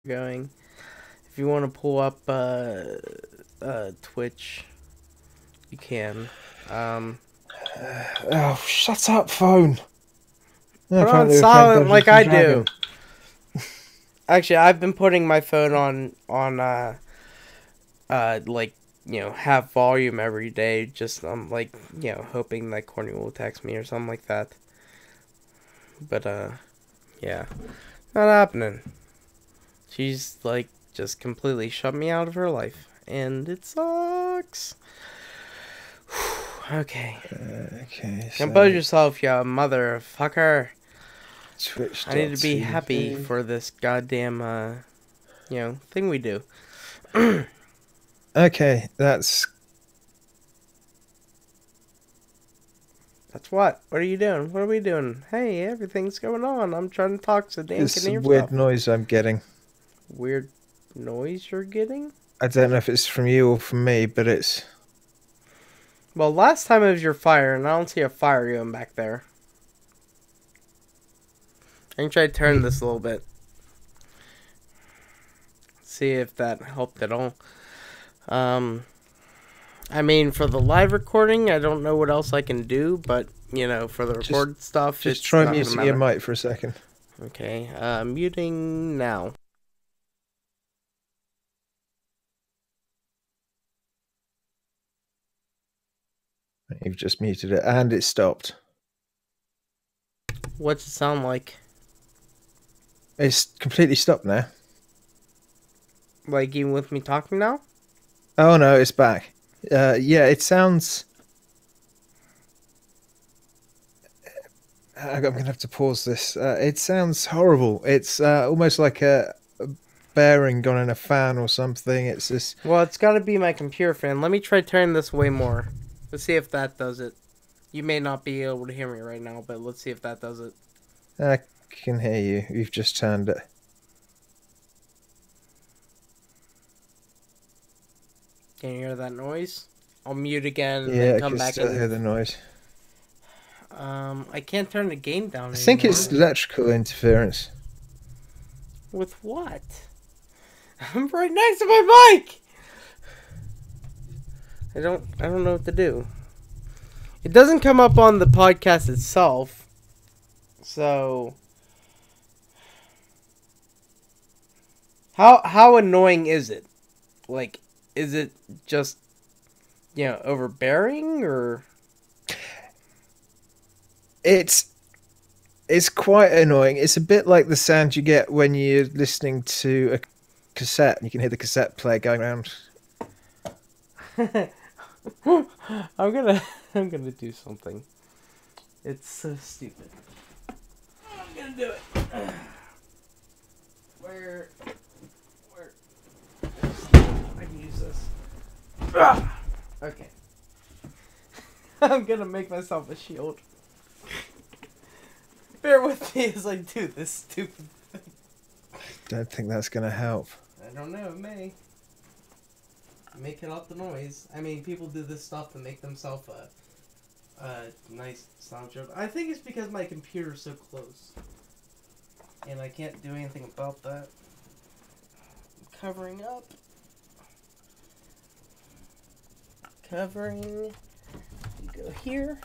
going. If you want to pull up Twitch, you can. Oh, shut up, phone. Put on silent like I do. Actually, I've been putting my phone on like, half volume every day. Just like, hoping that Courtney will text me or something like that. But yeah, not happening. She's like just completely shut me out of her life, and it sucks. Okay. Okay. Compose yourself, you motherfucker. Twitch. I need to be happy for this goddamn thing we do. Okay, that's What? What are you doing? What are we doing? Hey, everything's going on. I'm trying to talk so Dan can it's a hear weird stuff. noise I'm getting. Weird noise you're getting? I don't know if it's from you or from me, but it's... Well, last time it was your fire, and I don't see a fire going back there. I can try to turn this a little bit. See if that helped at all. I mean, for the live recording, I don't know what else I can do, but, for the recorded stuff, just try muting your mic for a second. Okay, muting now. You've just muted it, and it stopped. What's it sound like? It's completely stopped now. Like, even with me talking now? Oh no, it's back. Yeah, it sounds... I'm going to have to pause this. It sounds horrible. It's almost like a bearing gone in a fan or something. It's just... Well, it's got to be my computer fan. Let me try turning this way more. Let's see if that does it. You may not be able to hear me right now, but let's see if that does it. I can hear you. You've just turned it. Can you hear that noise? I'll mute again and Yeah, then I come can back still in. hear the noise. I can't turn the game down I think it's electrical interference. With what? I'm right next to my mic! I don't know what to do. It doesn't come up on the podcast itself. So how annoying is it? Like, is it just overbearing, or It's quite annoying. It's a bit like the sound you get when you're listening to a cassette and you can hear the cassette player going around. I'm gonna do something. It's so stupid. I'm gonna do it. Where I can use this. Okay. I'm gonna make myself a shield. Bear with me as I do this stupid thing. Don't think that's going to help. I don't know, it may. Make it out the noise. I mean, people do this stuff to make themselves a nice sound shield. I think it's because my computer's so close. And I can't do anything about that. I'm covering up. Covering. You go here.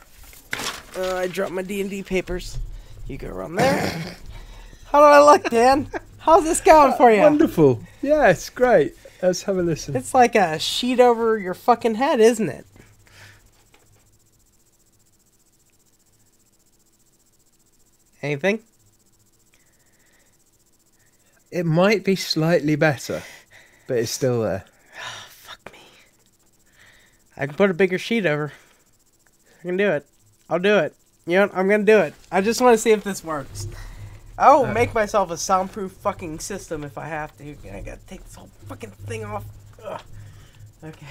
I dropped my D&D papers. You go around there. How do I look, Dan? How's this going for you? Wonderful. Yeah, it's great. Let's have a listen. It's like a sheet over your fucking head, isn't it? Anything? It might be slightly better, but it's still there. Oh, fuck me. I can put a bigger sheet over. I can do it. I'll do it. You know what? I'm gonna do it. I just want to see if this works. I'll make myself a soundproof fucking system if I have to. I gotta take this whole fucking thing off. Ugh. Okay.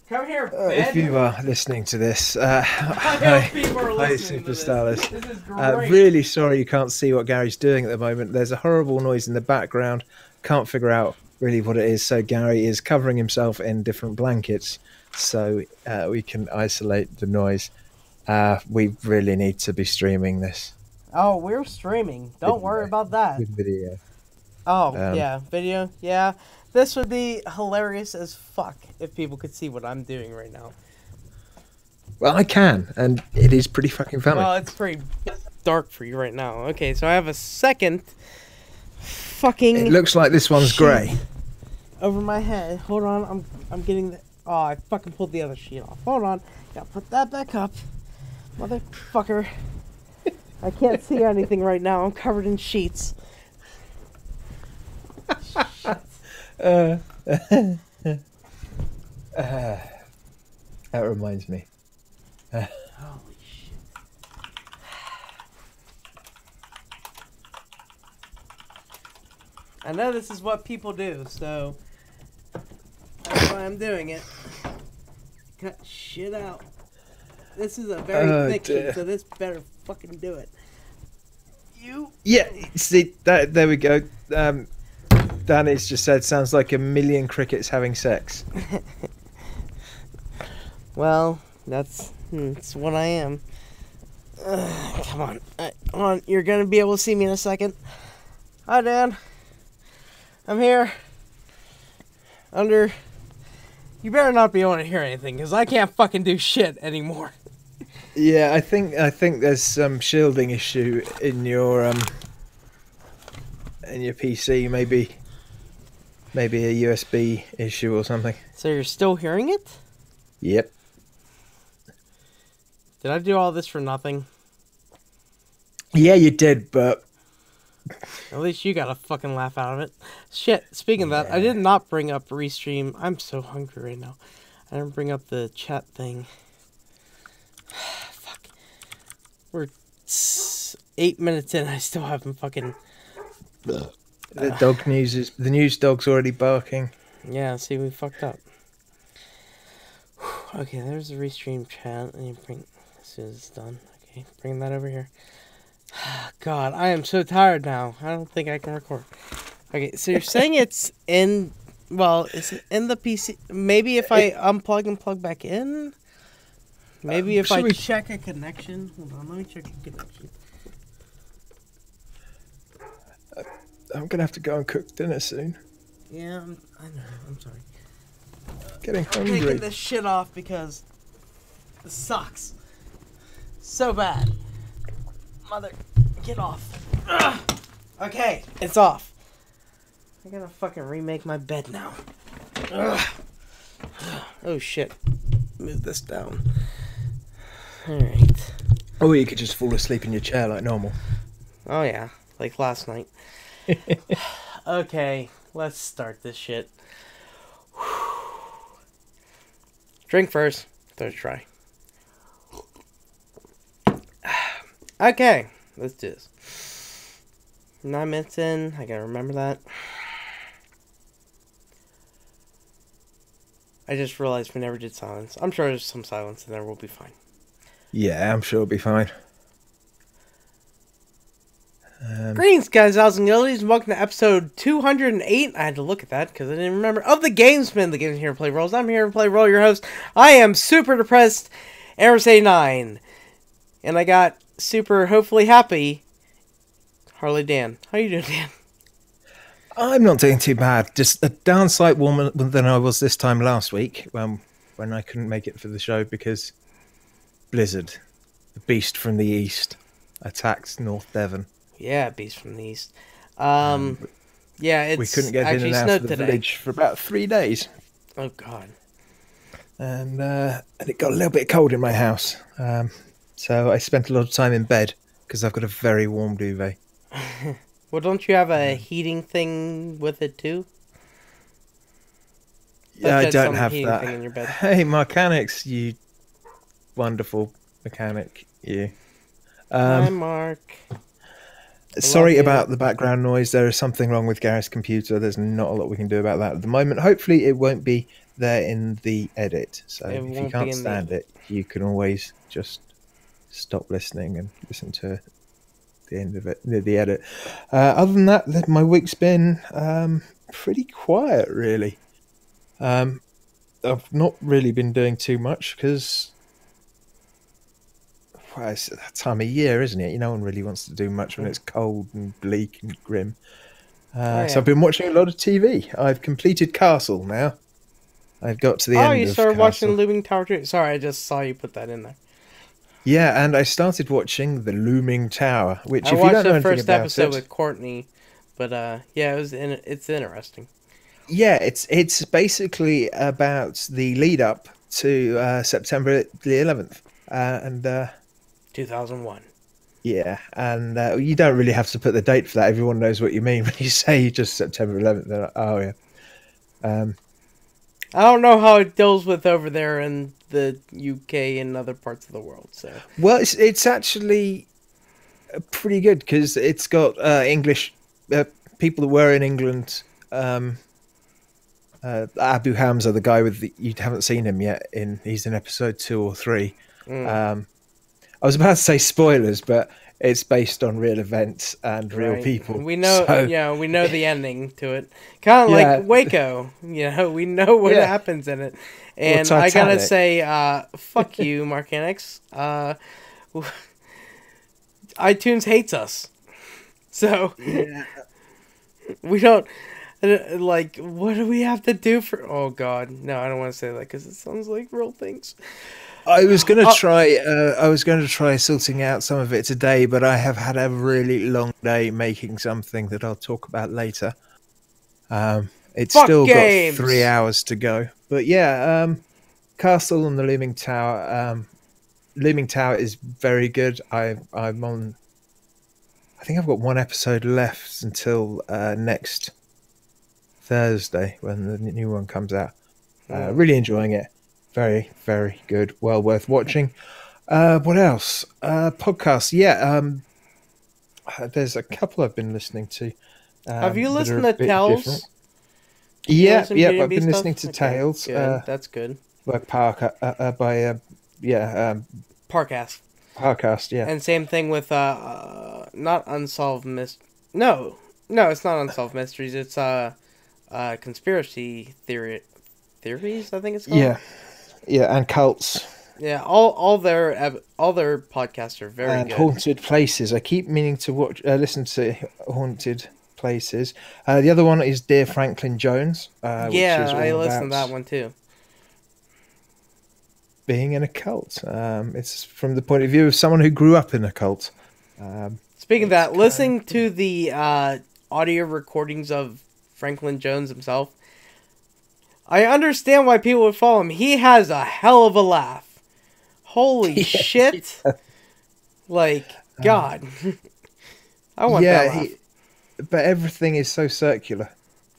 Come here, if you are listening to this, I hope people are hi, listening to Superstars. this. This is great. Really sorry you can't see what Gary's doing at the moment. There's a horrible noise in the background. Can't figure out really what it is. So Gary is covering himself in different blankets so we can isolate the noise. We really need to be streaming this. Oh, we're streaming. Don't worry about that. With video. Oh, yeah, video. Yeah, this would be hilarious as fuck if people could see what I'm doing right now. Well, I can, and it is pretty fucking funny. Well, it's pretty dark for you right now. Okay, so I have a second fucking... It looks like this one's grey. Over my head. Hold on, I'm getting the... Oh, I fucking pulled the other sheet off. Hold on. Gotta put that back up. Motherfucker. I can't see anything right now. I'm covered in sheets. That reminds me. Holy shit. I know this is what people do, so that's why I'm doing it. Cut shit out. This is a very thick sheet, so this better fucking do it. Yeah, see, there we go. Danny's just said, sounds like a million crickets having sex. Well, that's what I am. Come on. Hold on, you're gonna be able to see me in a second. Hi, Dan. I'm here. You better not be able to hear anything, because I can't fucking do shit anymore. Yeah, I think there's some shielding issue in your PC, maybe a USB issue or something. So you're still hearing it? Yep. Did I do all this for nothing? Yeah, you did, but at least you got a fucking laugh out of it. Shit, speaking of that, I did not bring up Restream. I'm so hungry right now. I didn't bring up the chat thing. Fuck. We're 8 minutes in, I still haven't fucking... The news dog's already barking. Yeah, see, we fucked up. Okay, there's the Restream chat. And you bring... As soon as it's done. Okay, bring that over here. God, I am so tired now. I don't think I can record. Okay, so you're saying it's in... Well, it's in the PC. Maybe if I unplug and plug back in? Maybe if I check a connection? Hold on, let me check a connection. I'm going to have to go and cook dinner soon. Yeah, I know. I'm sorry. Getting hungry. I'm taking this shit off because this sucks. So bad. Mother, get off. Ugh. Okay, it's off. I gotta fucking remake my bed now. Ugh. Oh shit. Move this down. Alright. Or you could just fall asleep in your chair like normal. Oh yeah, like last night. Okay, let's start this shit. Drink first. Third try. Okay, let's do this. 9 minutes in, I gotta remember that. I just realized we never did silence. I'm sure there's some silence in there, we'll be fine. Yeah, I'm sure it'll be fine. Greetings, guys, and girlies, and welcome to episode 208. I had to look at that because I didn't remember. Of the Gamesman, the Games Here to Play Roles. I'm here to play Roll, your host. I am super depressed, Eris89. And I got super, hopefully happy, Harley Dan. How you doing, Dan? I'm not doing too bad. Just a downside warmer than I was this time last week when I couldn't make it for the show because Blizzard, the beast from the east, attacked North Devon. Yeah, beast from the east. Yeah, it's we couldn't get in and out of the village for about 3 days. Oh God! And it got a little bit cold in my house, so I spent a lot of time in bed because I've got a very warm duvet. Well, don't you have a heating thing with it too? Yeah, I don't have that. Thing in your bed. Hey, mechanics, you wonderful mechanic, you. Hi, Mark. Sorry about the background noise. There is something wrong with Gareth's computer. There's not a lot we can do about that at the moment. Hopefully it won't be there in the edit. So if you can't stand it, you can always just stop listening and listen to the end of it, the edit. Other than that, my week's been pretty quiet, really. I've not really been doing too much because... Well, it's that time of year, isn't it? No one really wants to do much when it's cold and bleak and grim. Oh So yeah. I've been watching a lot of TV. I've completed Castle now. I've got to the Oh, end you of started watching Castle. Looming Tower too. Sorry, I just saw you put that in there. Yeah, and I started watching The Looming Tower, which, I if you watched don't know the anything first about episode it, with Courtney, but yeah, it's interesting. yeah, it's basically about the lead up to September the 11th, and 2001. yeah, and you don't really have to put the date for that. Everyone knows what you mean when you say just September 11th. They're like, oh yeah. Um, I don't know how it deals with over there in the UK and other parts of the world. So well, it's actually pretty good because it's got English people that were in England. Abu Hamza, the guy with you haven't seen him yet. He's in episode 2 or 3. mm, Um, I was about to say spoilers, but it's based on real events and real right, people. we know, So we know the ending to it. Kind of like yeah, Waco. We know what yeah. happens in it. Or And I gotta Titanic. say, fuck you, Marcanix. iTunes hates us, so Yeah. we don't. Like, what do we have to do for? Oh God, no, I don't want to say that because it sounds like real things. I was going to Uh, try. I was going to try sorting out some of it today, but I have had a really long day making something that I'll talk about later. It's Fuck still got 3 games. hours to go, but yeah, Castle and the Looming Tower. Looming Tower is very good. I'm on. I think I've got one episode left until next Thursday when the new one comes out. Really enjoying it. Very, very good. Well worth watching. What else? Podcasts. Yeah. There's a couple I've been listening to Have you that are listened a to bit different. Tales? You Yeah, listen to yep. B and I've B been stuff? listening to Okay, Tales good. That's good. by Parker. Yeah, Parcast. Parcast. Yeah, And same thing with not unsolved No, no, it's not unsolved mysteries. It's conspiracy theories. I think it's called. yeah, yeah, and cults Yeah, all their podcasts are very and good. haunted places. I keep meaning to listen to haunted places. The other one is Dear Franklin Jones, which Yeah, is I all listened to that about one too. being in a cult. It's from the point of view of someone who grew up in a cult. Speaking of It's that, kind of listening to the audio recordings of Franklin Jones himself, I understand why people would follow him. He has a hell of a laugh. Holy shit! Like, God, I want that yeah, laugh. but everything is so circular.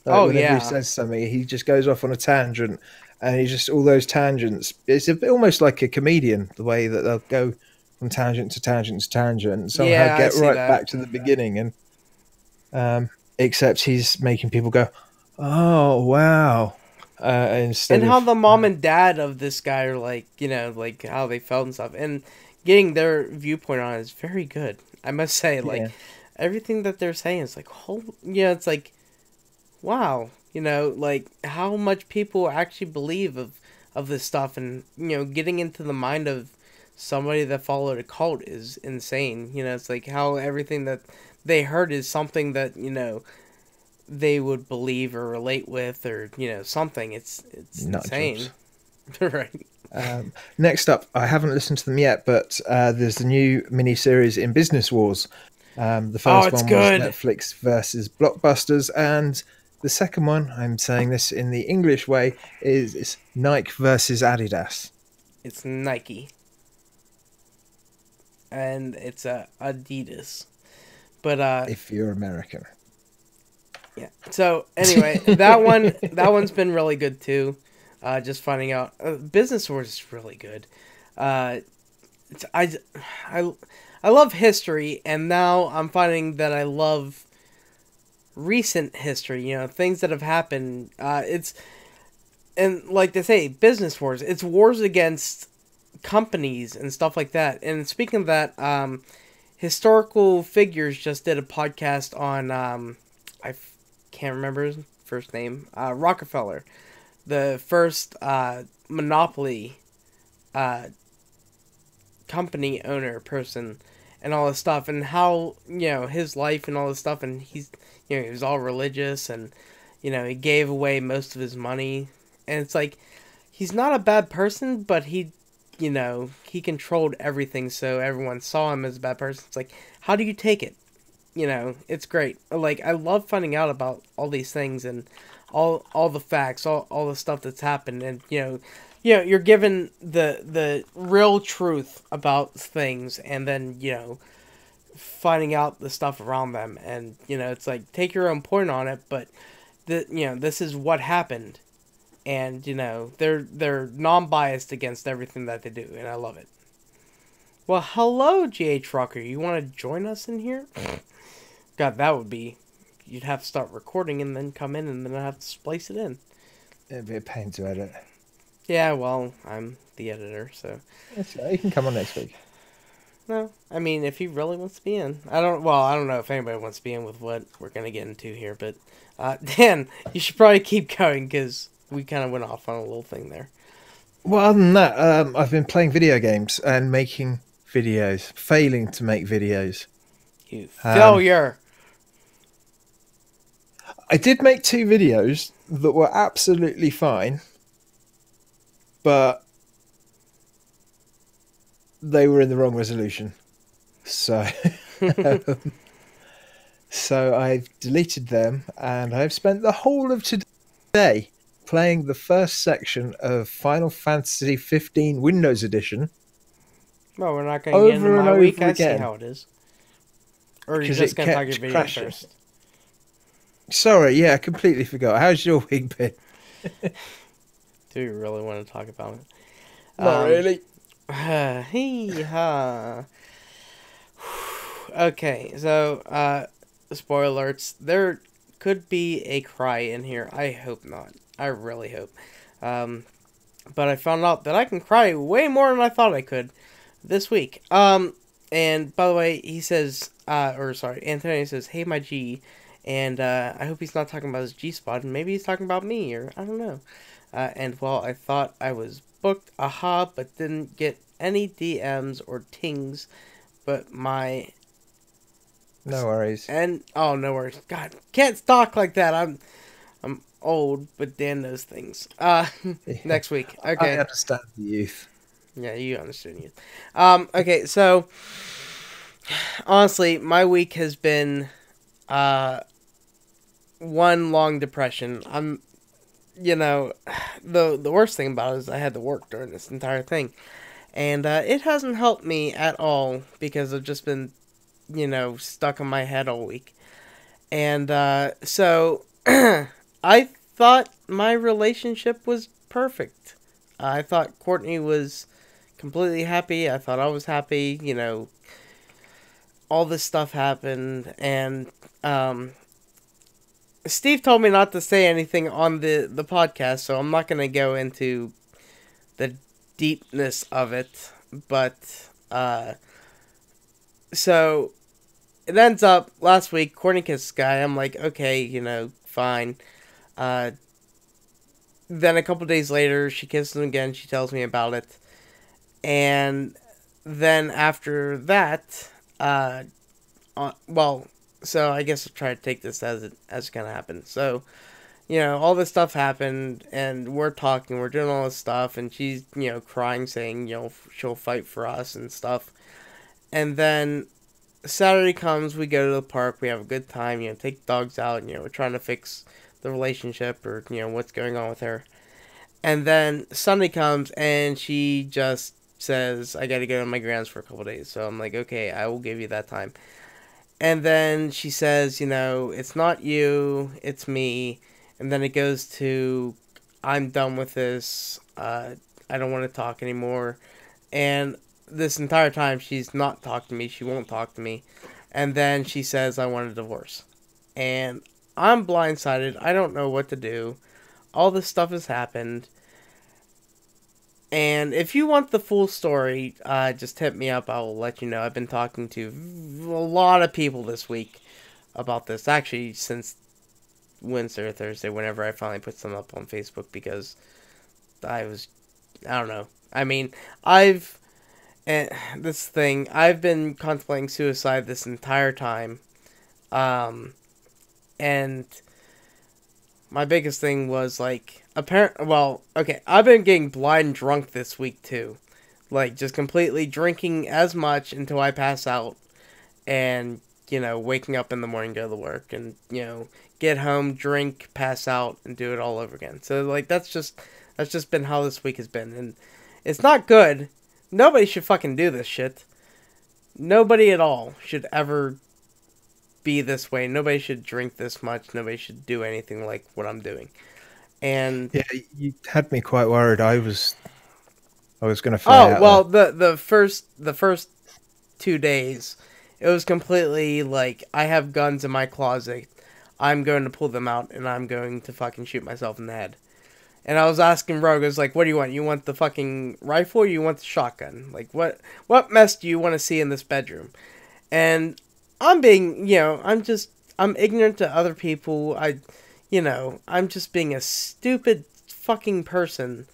Like Oh whenever he yeah, says something, he just goes off on a tangent, and he just all those tangents. It's a bit almost like a comedian, the way that they'll go from tangent to tangent to tangent, and somehow yeah, I get see right that. back to the beginning. And except he's making people go, "Oh wow!" Instead And how of the mom and dad of this guy are like, like how they felt and stuff, and getting their viewpoint on it is very good. I must say, like yeah, everything that they're saying is like, it's like, wow, like how much people actually believe of this stuff, and getting into the mind of somebody that followed a cult is insane. It's like how everything that they heard is something that they would believe or relate with, or something. It's nut insane. jobs. Right. Next up, I haven't listened to them yet, but there's the new mini series in Business Wars. The Oh, first it's one was good. Netflix versus Blockbusters, and the second one, I'm saying this in the English way, is Nike versus Adidas. It's Nike, and it's Adidas. But If you're American, yeah. So anyway, that one's been really good too. Just finding out Business Wars is really good. It's, I love history, and now I'm finding that I love recent history. Things that have happened. And like they say, business wars. It's wars against companies and stuff like that. And speaking of that, historical figures just did a podcast on can't remember his first name. Rockefeller, the first monopoly company owner person, and all this stuff, and how, his life and all this stuff, and he was all religious, and, he gave away most of his money, and it's like, he's not a bad person, but he controlled everything, so everyone saw him as a bad person. It's like, how do you take it? It's great. Like, I love finding out about all these things, and all the facts, all the stuff that's happened, and, you're given the real truth about things, and then, finding out the stuff around them, and, it's like, take your own point on it, but, this is what happened, and, they're non-biased against everything that they do, and I love it. Well, hello, GH Rocker, you want to join us in here? God, that would be, you'd have to start recording, and then come in, and then I'd have to splice it in. It'd be a pain to edit. Yeah, well, I'm the editor, so... That's right. You can come on next week. No, I mean, if he really wants to be in. I don't know if anybody wants to be in with what we're going to get into here, but... Dan, you should probably keep going, because we kind of went off on a little thing there. Well, other than that, I've been playing video games and making videos. Failing to make videos. You failure! I did make 2 videos that were absolutely fine, but they were in the wrong resolution. So, so I've deleted them, and I've spent the whole of today playing the first section of Final Fantasy 15 Windows Edition. Well, we're not going to get into my week. I see how it is. Or are you just going to talk your video first? Sorry, yeah, I completely forgot. How's your week been? Do you really want to talk about it? Not really. Okay, so, spoiler alerts. There could be a cry in here. I hope not. I really hope. But I found out that I can cry way more than I thought I could this week. And by the way, he says, Antonio says, hey, my G. And I hope he's not talking about his G-spot, and maybe he's talking about me, or I don't know. And well, I thought I was booked, but didn't get any DMs or tings, but my... No worries. And, oh, no worries. God, can't talk like that. I'm old, but Dan knows things. Next week. Okay. I understand the youth. Yeah, you understand youth. Okay, so, honestly, my week has been, one long depression. The worst thing about it is I had to work during this entire thing. And it hasn't helped me at all because I've just been, stuck in my head all week. And so I thought my relationship was perfect. I thought Courtney was completely happy. I thought I was happy. All this stuff happened. And Steve told me not to say anything on the podcast, so I'm not going to go into the deepness of it. But, so, it ends up, last week, Courtney kissed this guy. I'm like, okay, fine. Then a couple days later, she kisses him again. She tells me about it. And then after that, so I guess I'll try to take this as it's gonna happen. So, all this stuff happened, and we're talking, we're doing all this stuff, and she's, crying, saying, she'll fight for us and stuff. And then Saturday comes, we go to the park, we have a good time, take dogs out, we're trying to fix the relationship, or, what's going on with her. And then Sunday comes, and she just says, I gotta go to my grand's for a couple days. So I'm like, okay, I will give you that time. And then she says, it's not you, it's me. And then it goes to, I'm done with this. I don't want to talk anymore. And this entire time, she's not talked to me. She won't talk to me. And then she says, I want a divorce. And I'm blindsided. I don't know what to do. All this stuff has happened. And if you want the full story, just hit me up. I'll let you know. I've been talking to a lot of people this week about this. Actually, since Wednesday or Thursday, whenever I finally put some up on Facebook, because I don't know. I mean, I've And this thing, I've been contemplating suicide this entire time. And my biggest thing was like, I've been getting blind drunk this week too. Like, just completely drinking as much until I pass out. And, waking up in the morning, go to work. And, get home, drink, pass out, and do it all over again. So, like, that's just been how this week has been. And it's not good. Nobody should fucking do this shit. Nobody at all should ever be this way. Nobody should drink this much. Nobody should do anything like what I'm doing. And yeah, you had me quite worried. I was going to fly out. Oh well, the first 2 days, it was completely like, I have guns in my closet. I'm going to pull them out and I'm going to fucking shoot myself in the head. And I was asking Rogue, I was like, what do you want? You want the fucking rifle or you want the shotgun? Like, what mess do you want to see in this bedroom? And I'm being, I'm ignorant to other people. I'm just being a stupid fucking person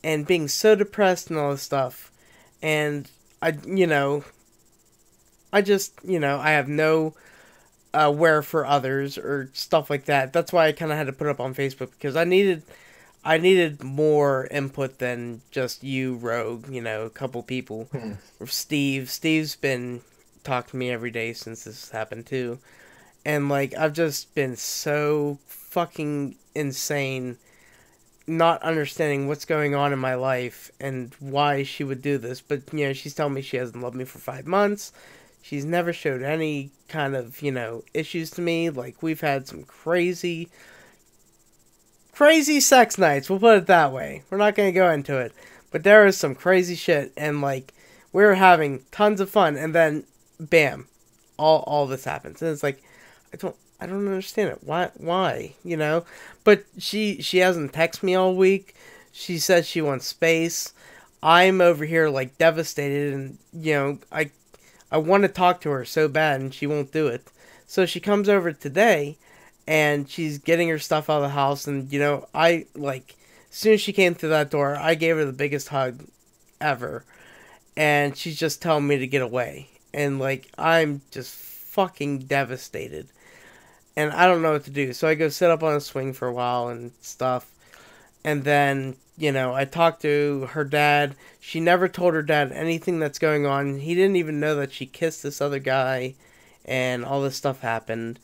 and being so depressed and all this stuff. And I have no where for others or stuff like that. That's why I kind of had to put it up on Facebook, because I needed more input than just you, Rogue, a couple people. Steve's been talking to me every day since this happened too. And like, I've just been so fucking insane, not understanding what's going on in my life and why she would do this. But, she's telling me she hasn't loved me for 5 months. She's never showed any kind of, issues to me. Like, we've had some crazy sex nights, we'll put it that way. We're not going to go into it. But there is some crazy shit, and like, we were having tons of fun, and then, bam, all this happens. And it's like, I don't understand it. Why? But she hasn't texted me all week. She says she wants space. I'm over here like devastated, and I want to talk to her so bad, and she won't do it. So she comes over today, and she's getting her stuff out of the house, and I like, as soon as she came through that door, I gave her the biggest hug ever, and she's just telling me to get away, and like, I'm just fucking devastated. And I don't know what to do. So I go sit up on a swing for a while and stuff. And then, I talked to her dad. She never told her dad anything that's going on. He didn't even know that she kissed this other guy. And all this stuff happened.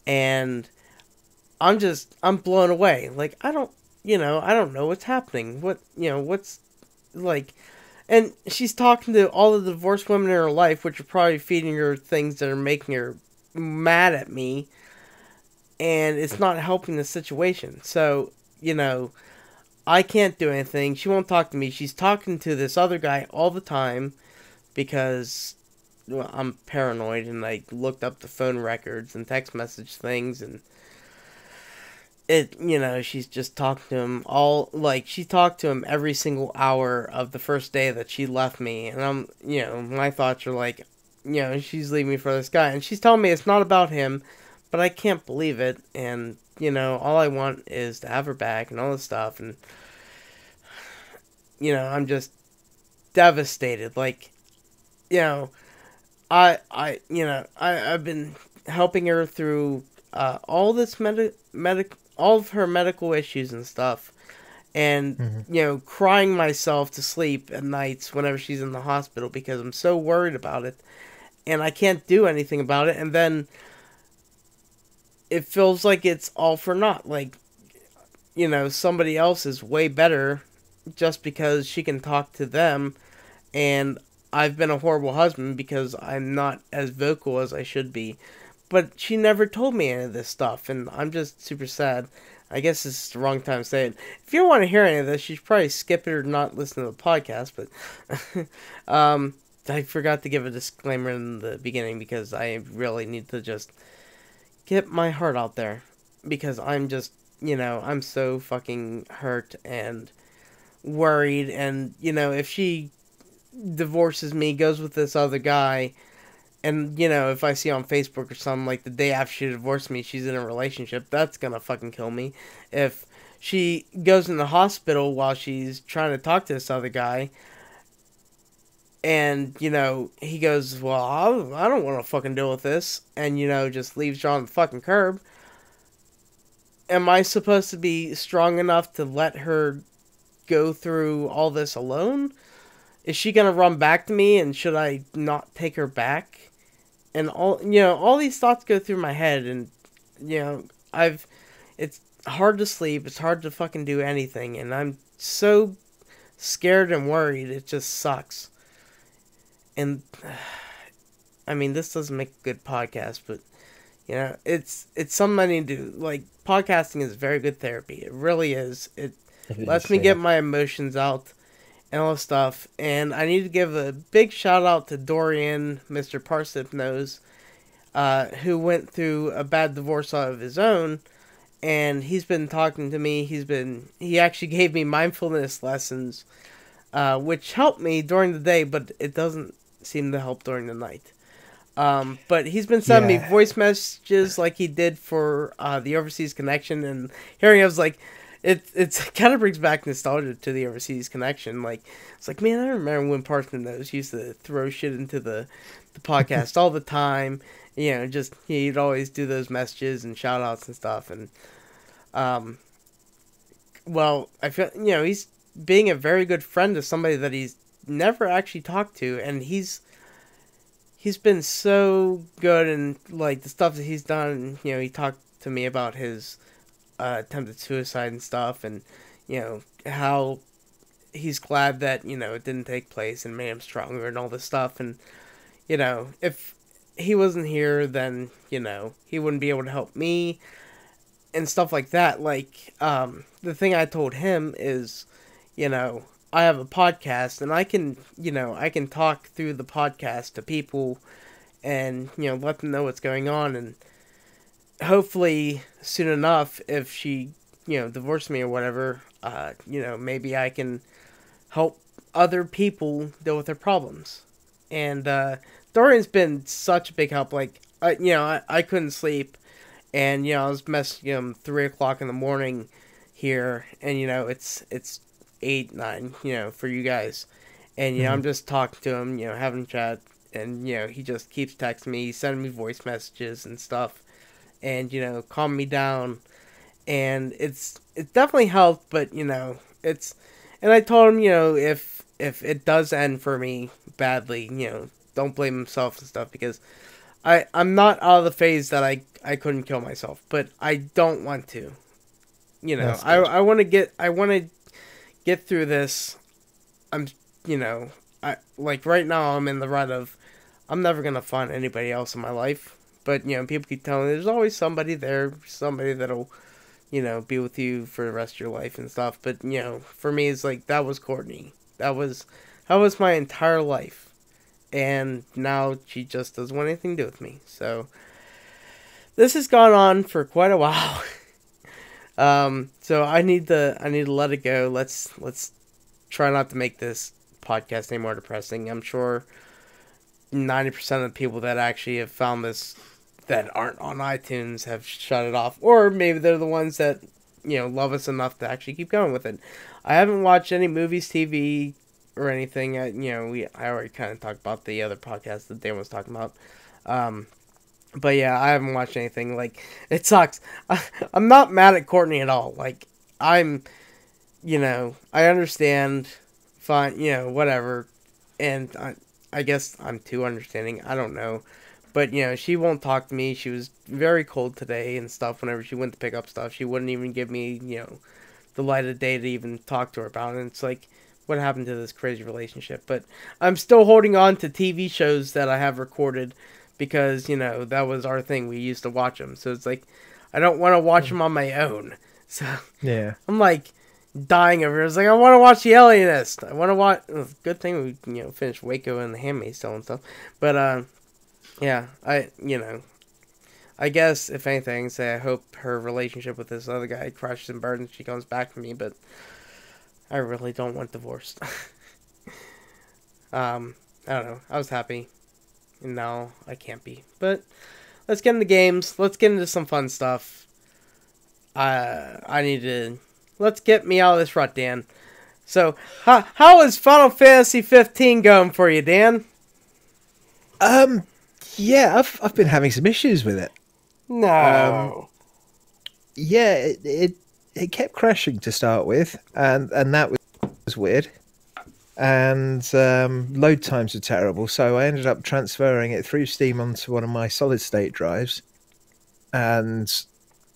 And I'm blown away. Like, I don't know what's happening. What's, like... And she's talking to all of the divorced women in her life, which are probably feeding her things that are making her mad at me. And it's not helping the situation. So, I can't do anything. She won't talk to me. She's talking to this other guy all the time because, well, I'm paranoid, and I looked up the phone records and text message things, and she's just talking to him she talked to him every single hour of the first day that she left me. And I'm, my thoughts are like, she's leaving me for this guy. And she's telling me it's not about him. But I can't believe it, and, all I want is to have her back and all this stuff, and, I'm just devastated. Like, I've been helping her through all this all of her medical issues and stuff, and, crying myself to sleep at nights whenever she's in the hospital because I'm so worried about it, and I can't do anything about it. And then it feels like it's all for naught. Like, somebody else is way better just because she can talk to them. And I've been a horrible husband because I'm not as vocal as I should be. But she never told me any of this stuff. And I'm just super sad. I guess this is the wrong time to say it. If you don't want to hear any of this, you should probably skip it or not listen to the podcast. But I forgot to give a disclaimer in the beginning because I really need to just get my heart out there, because I'm just, I'm so fucking hurt and worried. And, if she divorces me, goes with this other guy, and, if I see on Facebook or something, like, the day after she divorced me, she's in a relationship, that's gonna fucking kill me. If she goes in the hospital while she's trying to talk to this other guy, And, you know, he goes, well, I don't want to fucking deal with this. And, you know, just leaves her on the fucking curb. Am I supposed to be strong enough to let her go through all this alone? Is she going to run back to me, and should I not take her back? And all these thoughts go through my head, and, you know, it's hard to sleep. It's hard to fucking do anything. And I'm so scared and worried. It just sucks. And I mean, this doesn't make a good podcast, but you know, it's something I need to do. Like, podcasting is very good therapy. It really is. It lets me get my emotions out and all this stuff. And I need to give a big shout out to Dorian, Mr. Parsnip Nose, who went through a bad divorce of his own, and he's been talking to me. He actually gave me mindfulness lessons, which helped me during the day, but it doesn't seem to help during the night. But he's been sending me voice messages like he did for the Overseas Connection, and hearing I was like, it kind of brings back nostalgia to the Overseas Connection. Like, it's like, man, I remember when Parsnip Nose used to throw shit into the podcast all the time. You know, just he'd always do those messages and shout outs and stuff. And well, I feel, you know, he's being a very good friend to somebody that he's never actually talked to, and he's been so good, and like the stuff that he's done. You know, he talked to me about his attempted suicide and stuff, and you know how he's glad that, you know, it didn't take place and made him stronger and all this stuff. And you know, if he wasn't here, then you know he wouldn't be able to help me and stuff like that. Like the thing I told him is, you know, I have a podcast, and I can talk through the podcast to people and, you know, let them know what's going on. And hopefully soon enough, if she, you know, divorced me or whatever, you know, maybe I can help other people deal with their problems. And Dorian's been such a big help. Like, I couldn't sleep, and, you know, I was messaging him 3 o'clock in the morning here, and, you know, it's 8, 9, you know, for you guys. And, you know, I'm just talking to him, you know, having a chat. And, you know, he just keeps texting me, sending me voice messages and stuff. And, you know, calming me down. And it definitely helped, but, you know, and I told him, you know, if it does end for me badly, you know, don't blame himself and stuff, because I'm not out of the phase that I couldn't kill myself, but I don't want to. You know, I want to get through this. You know, like right now I'm in the rut of, I'm never going to find anybody else in my life. But, you know, people keep telling me there's always somebody there, somebody that'll, you know, be with you for the rest of your life and stuff. But, you know, for me, it's like, that was Courtney. That was my entire life. And now she just doesn't want anything to do with me. So, this has gone on for quite a while. So I need to let it go. Let's try not to make this podcast any more depressing. I'm sure 90% of the people that actually have found this that aren't on iTunes have shut it off, or maybe they're the ones that, you know, love us enough to actually keep going with it. I haven't watched any movies, TV, or anything. You know, I already kind of talked about the other podcast that Dan was talking about. But yeah, I haven't watched anything. Like, it sucks. I'm not mad at Courtney at all. Like, you know, I understand. Fine, you know, whatever. And I guess I'm too understanding. I don't know. But, you know, she won't talk to me. She was very cold today and stuff. Whenever she went to pick up stuff, she wouldn't even give me, you know, the light of day to even talk to her about it. And it's like, what happened to this crazy relationship? But I'm still holding on to TV shows that I have recorded, because, you know, that was our thing. We used to watch them. So it's like, I don't want to watch them on my own. So yeah, I'm like dying over it. It's like, I want to watch The Alienist. I want to watch. Good thing we, you know, finished Waco and The Handmaid's Tale and stuff. But yeah, you know, I guess if anything, say I hope her relationship with this other guy crashes and burns and she comes back to me. But I really don't want divorced. I don't know. I was happy. And now I can't be. But let's get into games. Let's get into some fun stuff. Let's get me out of this rut, Dan. So, how is Final Fantasy 15 going for you, Dan? Yeah, I've been having some issues with it. No. Yeah, it kept crashing to start with, and that was weird. And load times are terrible, so I ended up transferring it through Steam onto one of my solid state drives, and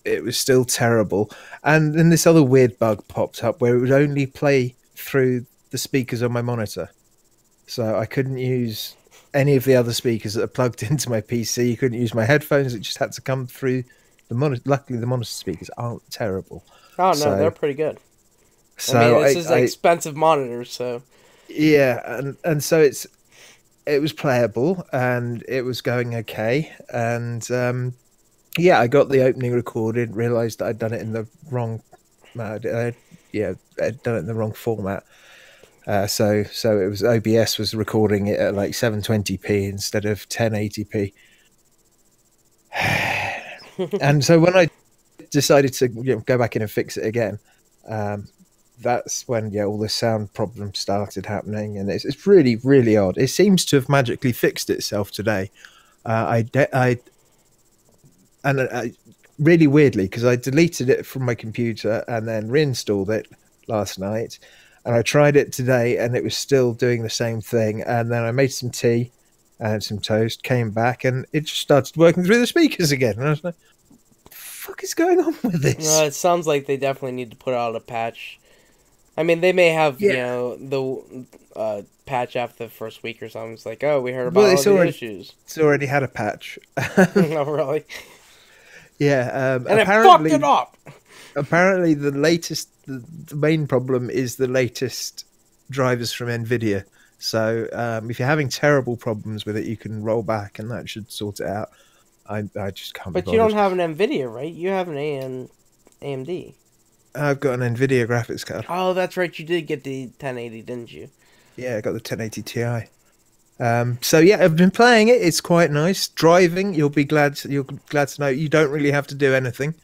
it was still terrible. And then this other weird bug popped up where it would only play through the speakers on my monitor, so I couldn't use any of the other speakers that are plugged into my PC. You couldn't use my headphones; it just had to come through the monitor. Luckily, the monitor speakers aren't terrible. Oh no, they're pretty good. So I mean, this is an expensive monitor, so yeah, and so it was playable and it was going okay, and yeah, I got the opening recorded, realised that I'd done it in the wrong, I'd done it in the wrong format. So it was OBS was recording it at like 720p instead of 1080p. And so when I decided to go back in and fix it again, that's when all the sound problems started happening, and it's really, really odd. It seems to have magically fixed itself today. Really weirdly, because I deleted it from my computer and then reinstalled it last night, and I tried it today and it was still doing the same thing. And then I made some tea and some toast, came back, and it just started working through the speakers again. And I was like, what the fuck is going on with this? It sounds like they definitely need to put out a patch. I mean, they may have, the patch after the first week or something. It's like, oh, we heard about all the issues. It's already had a patch. No, really? Yeah. And it fucked it up! Apparently, the main problem is the latest drivers from NVIDIA. So if you're having terrible problems with it, you can roll back and that should sort it out. I just can't be bothered. But you don't have an NVIDIA, right? You have an AMD. I've got an NVIDIA graphics card. Oh, that's right. You did get the 1080, didn't you? Yeah, I got the 1080 Ti. So yeah, I've been playing it. It's quite nice. Driving, you'll be glad to know you don't really have to do anything.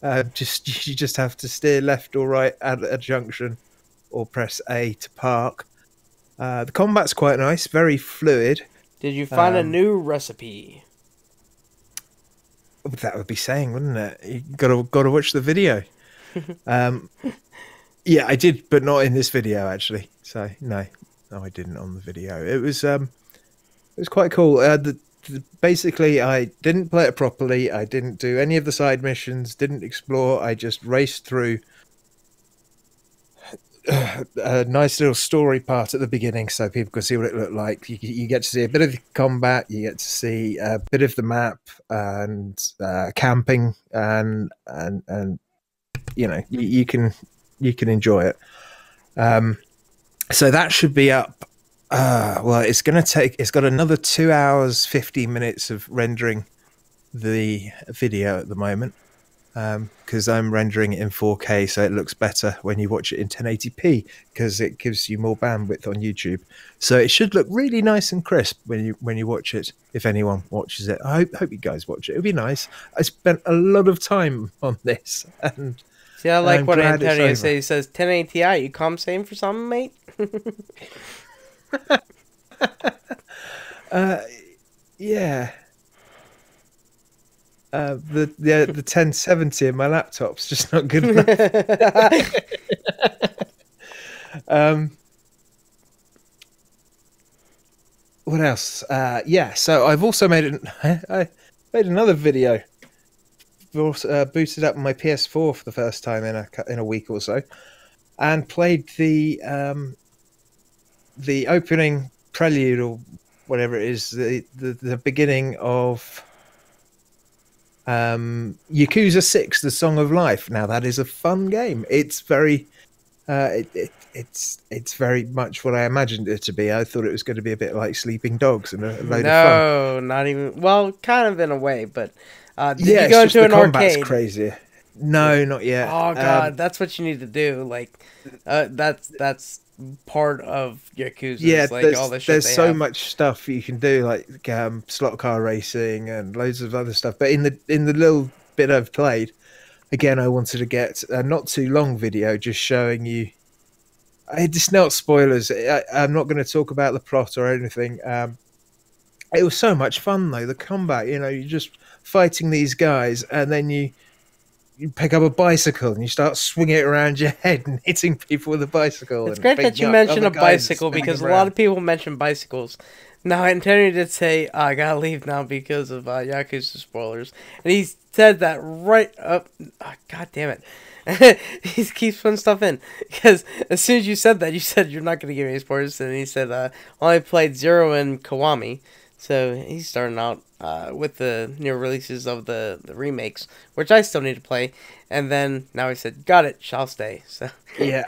You just have to steer left or right at a junction, or press A to park. The combat's quite nice, very fluid. Did you find a new recipe? That would be saying, wouldn't it? You gotta watch the video. Yeah, I did, but not in this video actually. So no, I didn't on the video. It was quite cool. Basically, I didn't play it properly. I didn't do any of the side missions. Didn't explore. I just raced through a nice little story part at the beginning, so people could see what it looked like. You get to see a bit of the combat. You get to see a bit of the map and camping, and you can enjoy it. So that should be up. Well, it's got another 2 hours, 50 minutes of rendering the video at the moment, because I'm rendering it in 4K, so it looks better when you watch it in 1080p, because it gives you more bandwidth on YouTube. So it should look really nice and crisp when you watch it, if anyone watches it. I hope you guys watch it. It'll be nice. I spent a lot of time on this, and see, I like what Antonio says. He says 1080 Ti. You compensating for something, mate? Yeah. The 1070 in my laptop's just not good enough. What else? Yeah, so I've also made another video. Booted up my PS4 for the first time in a week or so, and played the opening prelude, or whatever it is, the beginning of Yakuza 6: The Song of Life. Now that is a fun game. It's very it's very much what I imagined it to be. I thought it was going to be a bit like Sleeping Dogs and a load of fun. No, not even. Well, kind of in a way, but did you go into an arcade? Crazy. No, not yet. Oh god, that's what you need to do. Like, that's part of Yakuza. Yeah, like all the shit there's so much stuff you can do, like slot car racing and loads of other stuff. But in the little bit I've played, again, I wanted to get a not too long video just showing you It's not spoilers. I'm not going to talk about the plot or anything. It was so much fun though. The combat, you're just fighting these guys, and then you pick up a bicycle and you start swinging it around your head and hitting people with a bicycle. It's great that you mention a bicycle because a lot of people mention bicycles. Now, Antonio did say, I gotta leave now because of Yakuza spoilers. And he said that right up. Oh, God damn it. He keeps putting stuff in. Because as soon as you said that, you said you're not gonna give me any spoilers. And he said, well, I played Zero and Kiwami. So he's starting out with the new releases of the remakes, which I still need to play. And then now he said, "Got it, shall stay." So yeah,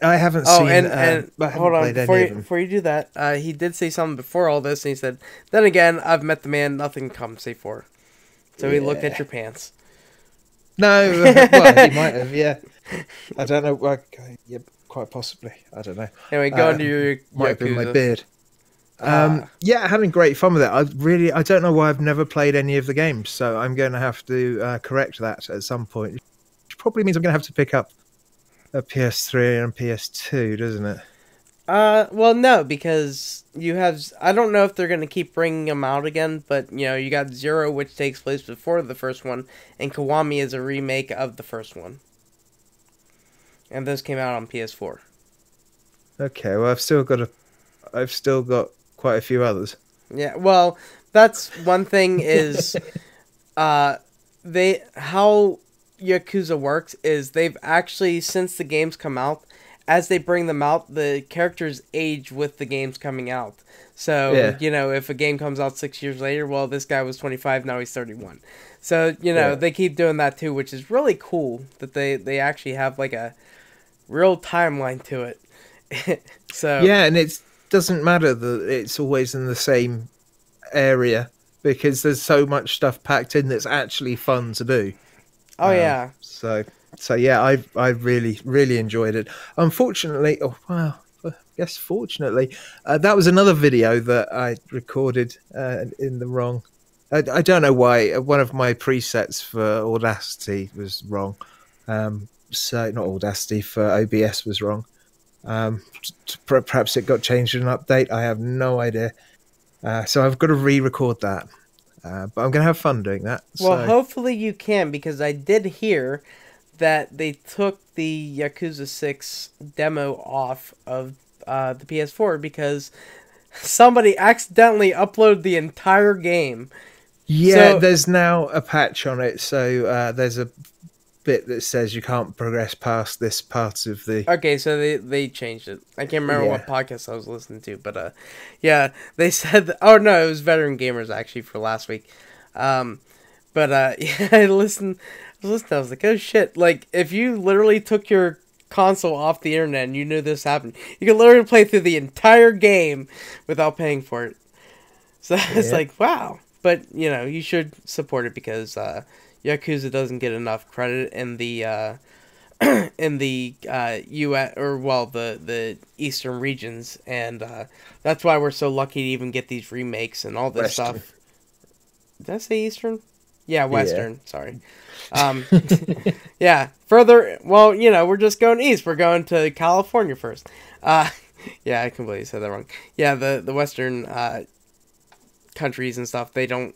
I haven't seen. And hold on, before you do that, he did say something before all this, and he said, "Then again, I've met the man nothing comes before." So he looked at your pants. No, well, he might have. Yeah, I don't know. Okay, yeah, quite possibly. I don't know. Anyway, go into your might have been my beard. Yeah, having great fun with it. I don't know why I've never played any of the games, so I'm going to have to correct that at some point. Which probably means I'm going to have to pick up a PS3 and PS2, doesn't it? Well, no, because you have. I don't know if they're going to keep bringing them out again, but you got Zero, which takes place before the first one, and Kiwami is a remake of the first one, and those came out on PS4. Okay, well, I've still got quite a few others. Yeah, well, that's one thing is, how Yakuza works is they've actually, since the games come out, as they bring them out, the characters age with the games coming out. So, if a game comes out 6 years later, well, this guy was 25, now he's 31. So, they keep doing that too, which is really cool that they actually have like a real timeline to it. So yeah, and it doesn't matter that it's always in the same area because there's so much stuff packed in that's actually fun to do. Oh yeah. So yeah, I really really enjoyed it. Unfortunately, fortunately, that was another video that I recorded in the wrong. I don't know why. One of my presets for Audacity was wrong. So not Audacity, for OBS was wrong. Perhaps it got changed in an update. I have no idea. So I've got to re-record that. But I'm going to have fun doing that. Well, hopefully you can, because I did hear that they took the Yakuza 6 demo off of the PS4 because somebody accidentally uploaded the entire game. Yeah, there's now a patch on it, so there's a bit that says you can't progress past this part of the... Okay, so they changed it. I can't remember what podcast I was listening to, but they said... Oh, no, it was Veteran Gamers, actually, for last week. I listened, I was like, oh shit, like, if you literally took your console off the internet and you knew this happened, you could literally play through the entire game without paying for it. So it's like, wow. But, you should support it because Yakuza doesn't get enough credit in the US, the eastern regions, and that's why we're so lucky to even get these remakes and all this stuff. Did I say eastern? Yeah, western. Yeah. Sorry. Yeah, further. Well, we're just going east. We're going to California first. Yeah, I completely said that wrong. Yeah, the western countries and stuff. They don't.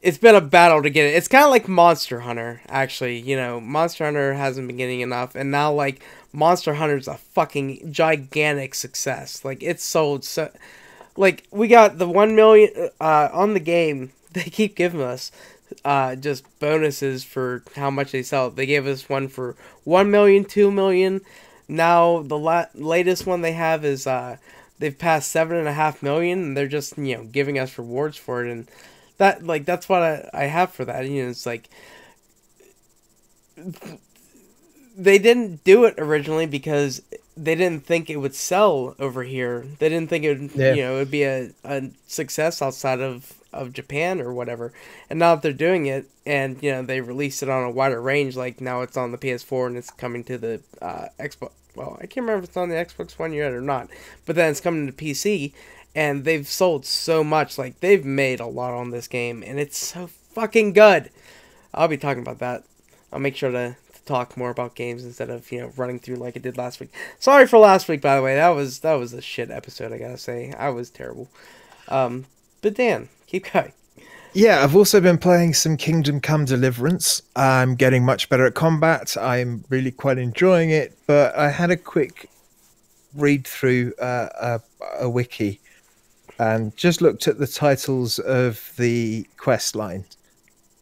It's been a battle to get it. It's kind of like Monster Hunter, actually. Monster Hunter hasn't been getting enough, and now, like, Monster Hunter's a fucking gigantic success. Like, it's sold so... Like, we got the 1 million on the game. They keep giving us just bonuses for how much they sell. They gave us one for 1 million, 2 million. Now, the latest one they have is they've passed 7.5 million, and they're just, giving us rewards for it, and that's what I have for that. It's like, they didn't do it originally because they didn't think it would sell over here. They didn't think it would, it would be a success outside of Japan or whatever. And now that they're doing it, and they released it on a wider range, like now it's on the PS4 and it's coming to the Xbox. Well, I can't remember if it's on the Xbox One yet or not, but then it's coming to PC. And they've sold so much. Like, they've made a lot on this game. And it's so fucking good. I'll be talking about that. I'll make sure to to talk more about games instead of running through like I did last week. Sorry for last week, by the way. That was a shit episode. I gotta say, I was terrible. But Dan, keep going. Yeah, I've also been playing some Kingdom Come Deliverance. I'm getting much better at combat. I'm really quite enjoying it, but I had a quick read through a wiki and just looked at the titles of the quest line,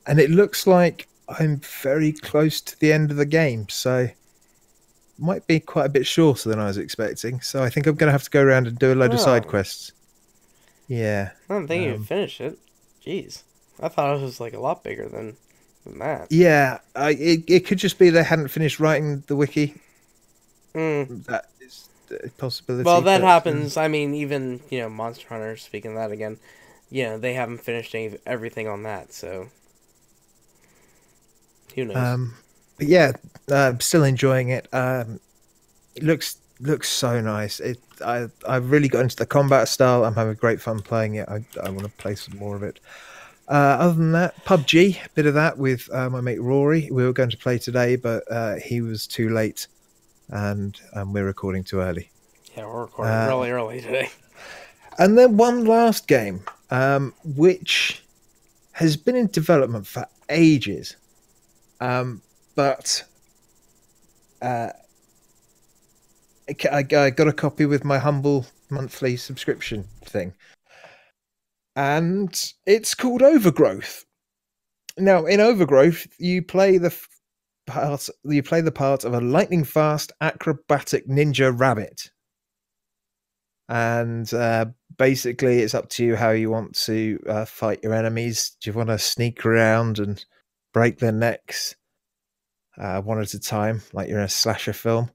and it looks like I'm very close to the end of the game, so it might be quite a bit shorter than I was expecting. So I think I'm going to have to go around and do a load of side quests. Yeah. I don't think you finished it. Jeez. I thought it was like a lot bigger than that. Yeah, it could just be they hadn't finished writing the wiki. That is a possibility. Well, that happens. I mean, even, Monster Hunter, speaking of that again, they haven't finished everything on that, so who knows? But yeah, I'm still enjoying it. It looks so nice. I've really got into the combat style. I'm having great fun playing it. I want to play some more of it. Other than that, PUBG, a bit of that with my mate Rory. We were going to play today, but he was too late, and we're recording too early. Yeah, we're recording really early today. And then one last game, which has been in development for ages, but I got a copy with my humble monthly subscription thing. And it's called Overgrowth. Now, in Overgrowth, you play the part of a lightning-fast, acrobatic ninja rabbit. And basically, it's up to you how you want to fight your enemies. Do you want to sneak around and break their necks one at a time, like you're in a slasher film?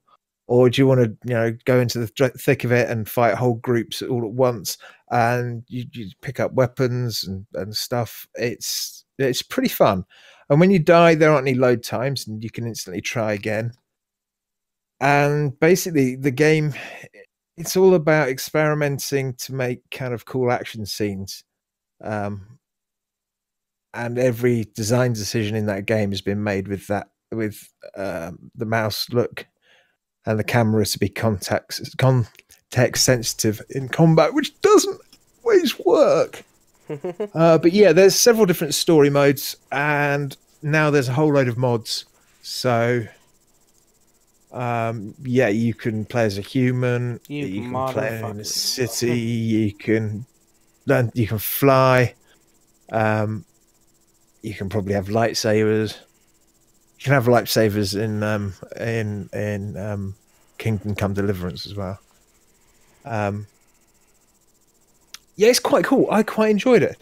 Or do you want to, go into the thick of it and fight whole groups all at once? And you pick up weapons and stuff. It's pretty fun. And when you die, there aren't any load times, and you can instantly try again. And basically, the game, it's all about experimenting to make kind of cool action scenes. And every design decision in that game has been made with the mouse look and the camera to be context sensitive in combat, which doesn't always work. But yeah, there's several different story modes, and now there's a whole load of mods. So yeah, you can play as a human, you can play in a city, you can fly, you can probably have lightsabers. You can have lightsabers in Kingdom Come Deliverance as well. Yeah, it's quite cool. I quite enjoyed it.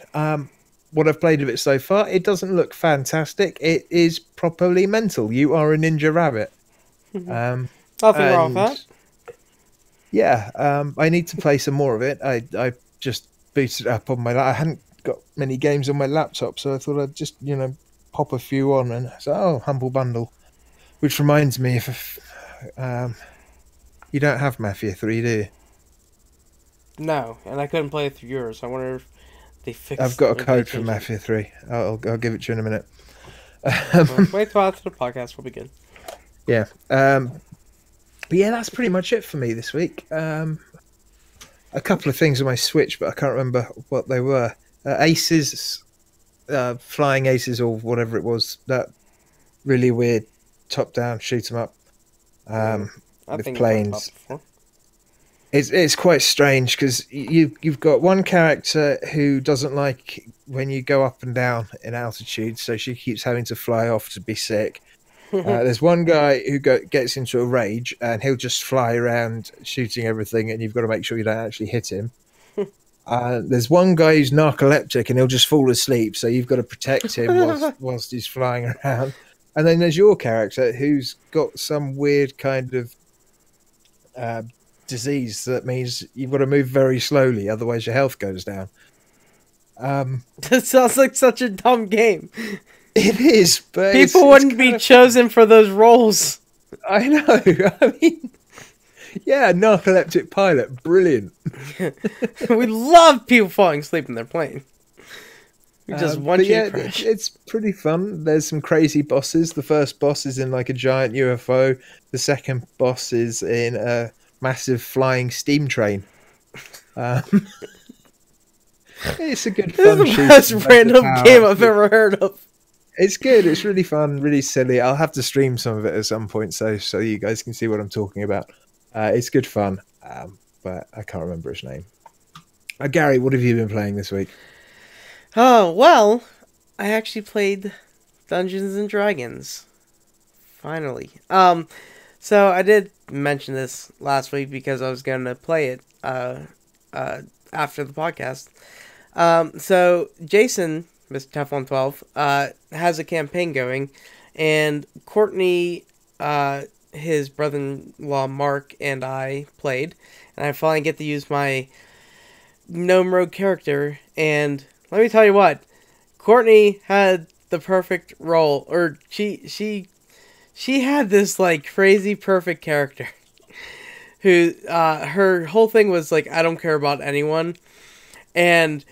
What I've played of it so far, it doesn't look fantastic. It is properly mental. You are a ninja rabbit. Nothing wrong with that. Yeah, I need to play some more of it. I just booted it up on my. I hadn't got many games on my laptop, so I thought I'd just pop a few on and say, Humble Bundle. Which reminds me, if you don't have Mafia 3, do you? No, and I couldn't play it through yours. I wonder if they fixed. I've got a code for Mafia 3. I'll give it to you in a minute. Wait till after the podcast. We'll be good. Yeah. But yeah, that's pretty much it for me this week. A couple of things on my Switch, but I can't remember what they were. Aces, Flying Aces, or whatever it was. That really weird top-down shoot 'em up with planes. It's quite strange because you've got one character who doesn't like when you go up and down in altitude, so she keeps having to fly off to be sick. There's one guy who gets into a rage and he'll just fly around shooting everything, and you've got to make sure you don't actually hit him. There's one guy who's narcoleptic and he'll just fall asleep, so you've got to protect him whilst he's flying around. And then there's your character who's got some weird kind of disease that means you've got to move very slowly, otherwise your health goes down. That sounds like such a dumb game. It is, but people wouldn't be chosen for those roles. I know. I mean, yeah, narcoleptic pilot, brilliant. We love people falling asleep in their plane. Just one crash. It's pretty fun. There's some crazy bosses. The first boss is in like a giant UFO. The second boss is in a massive flying steam train. It's a good fun. This is the most random game I've ever heard of. It's good. It's really fun, really silly. I'll have to stream some of it at some point, so you guys can see what I'm talking about. It's good fun, but I can't remember its name. Gary, what have you been playing this week? Oh, well, I actually played Dungeons and Dragons. Finally. So I did mention this last week because I was going to play it after the podcast. So Jason, Mr. Teflon12, has a campaign going, and Courtney, his brother-in-law Mark, and I played, and I finally get to use my Gnome Rogue character, and let me tell you what, Courtney had the perfect role, or she had this, like, crazy perfect character, who, her whole thing was, like, I don't care about anyone, and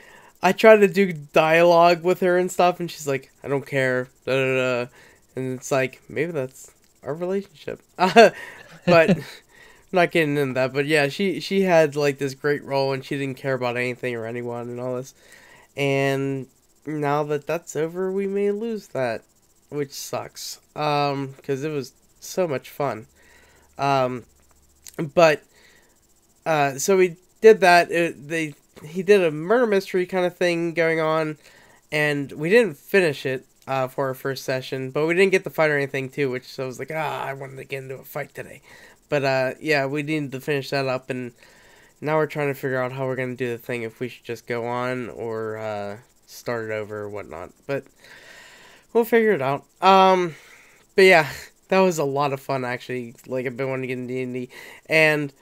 I tried to do dialogue with her and stuff, and she's like, I don't care, da da da, and it's like, maybe that's our relationship, but, I'm not getting into that, but yeah, she had, like, this great role, and she didn't care about anything or anyone, and all this, and now that that's over, we may lose that, which sucks, because it was so much fun, but, so we did that, he did a murder mystery kind of thing going on, and we didn't finish it, for our first session, but we didn't get the fight or anything, too, which, so I was like, I wanted to get into a fight today, but, yeah, we needed to finish that up, and now we're trying to figure out how we're going to do the thing, if we should just go on, or, start it over, or whatnot, but we'll figure it out. But yeah, that was a lot of fun, actually. Like, I've been wanting to get into D&D, and,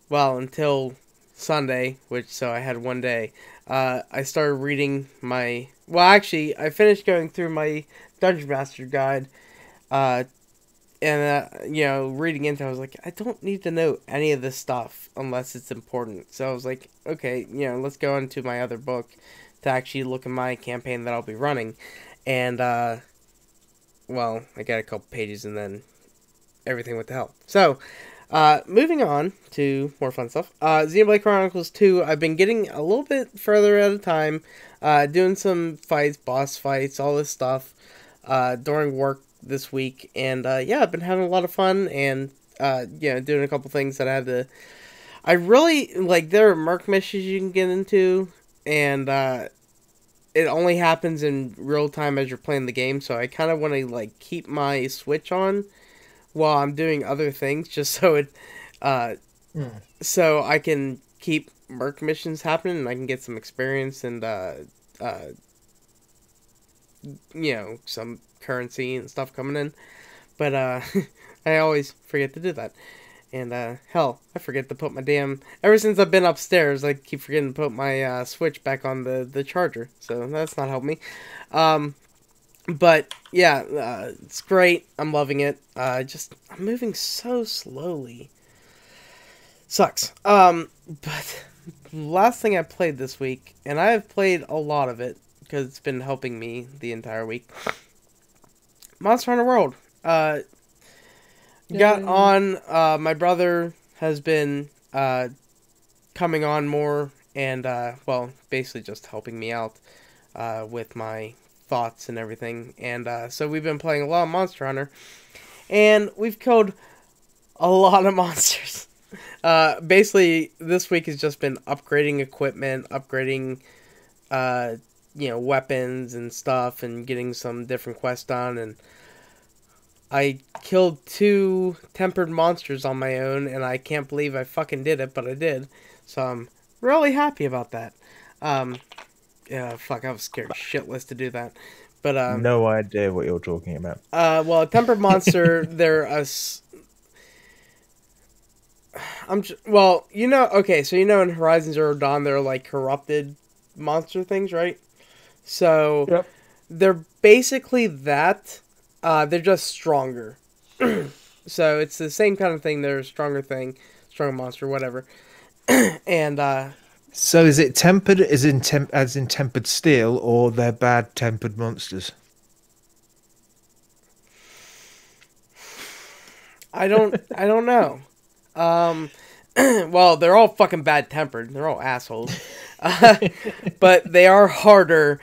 well, until Sunday, so I had one day, I started reading my, well, actually, I finished going through my Dungeon Master guide, and, reading into it, I was like, I don't need to know any of this stuff, unless it's important, so I was like, okay, let's go into my other book, to actually look at my campaign that I'll be running, and, well, I got a couple pages, and then everything went to hell. So, moving on to more fun stuff, Xenoblade Chronicles 2, I've been getting a little bit further at a time, doing some fights, boss fights, all this stuff, during work this week, and, yeah, I've been having a lot of fun, and, doing a couple things that I really, like, there are merc missions you can get into, and, it only happens in real time as you're playing the game, so I kind of want to, like, keep my Switch on while I'm doing other things, just so it, so I can keep merc missions happening, and I can get some experience, and, some currency and stuff coming in, but, I always forget to do that. And, hell, I forget to put my ever since I've been upstairs, I keep forgetting to put my, Switch back on the charger, so that's not helping me. But, yeah, it's great, I'm loving it, I'm moving so slowly. Sucks. But, last thing I played this week, and I have played a lot of it, because it's been helping me the entire week, Monster Hunter World, got on, my brother has been, coming on more, and, well, basically just helping me out, with my thoughts and everything, and, so we've been playing a lot of Monster Hunter, and we've killed a lot of monsters. Basically, this week has just been upgrading equipment, upgrading, weapons and stuff, and getting some different quests done, and I killed 2 tempered monsters on my own, and I can't believe I fucking did it, but I did. So I'm really happy about that. Yeah, fuck, I was scared shitless to do that. But, no idea what you're talking about. Well, a tempered monster, they're okay, so in Horizon Zero Dawn, they're, like, corrupted monster things, right? So, yep. They're basically that. They're just stronger. So it's the same kind of thing. They're a stronger thing, stronger monster, whatever. And So is it tempered as in tempered steel, or they're bad tempered monsters? I don't know. Well, they're all fucking bad tempered. They're all assholes. But they are harder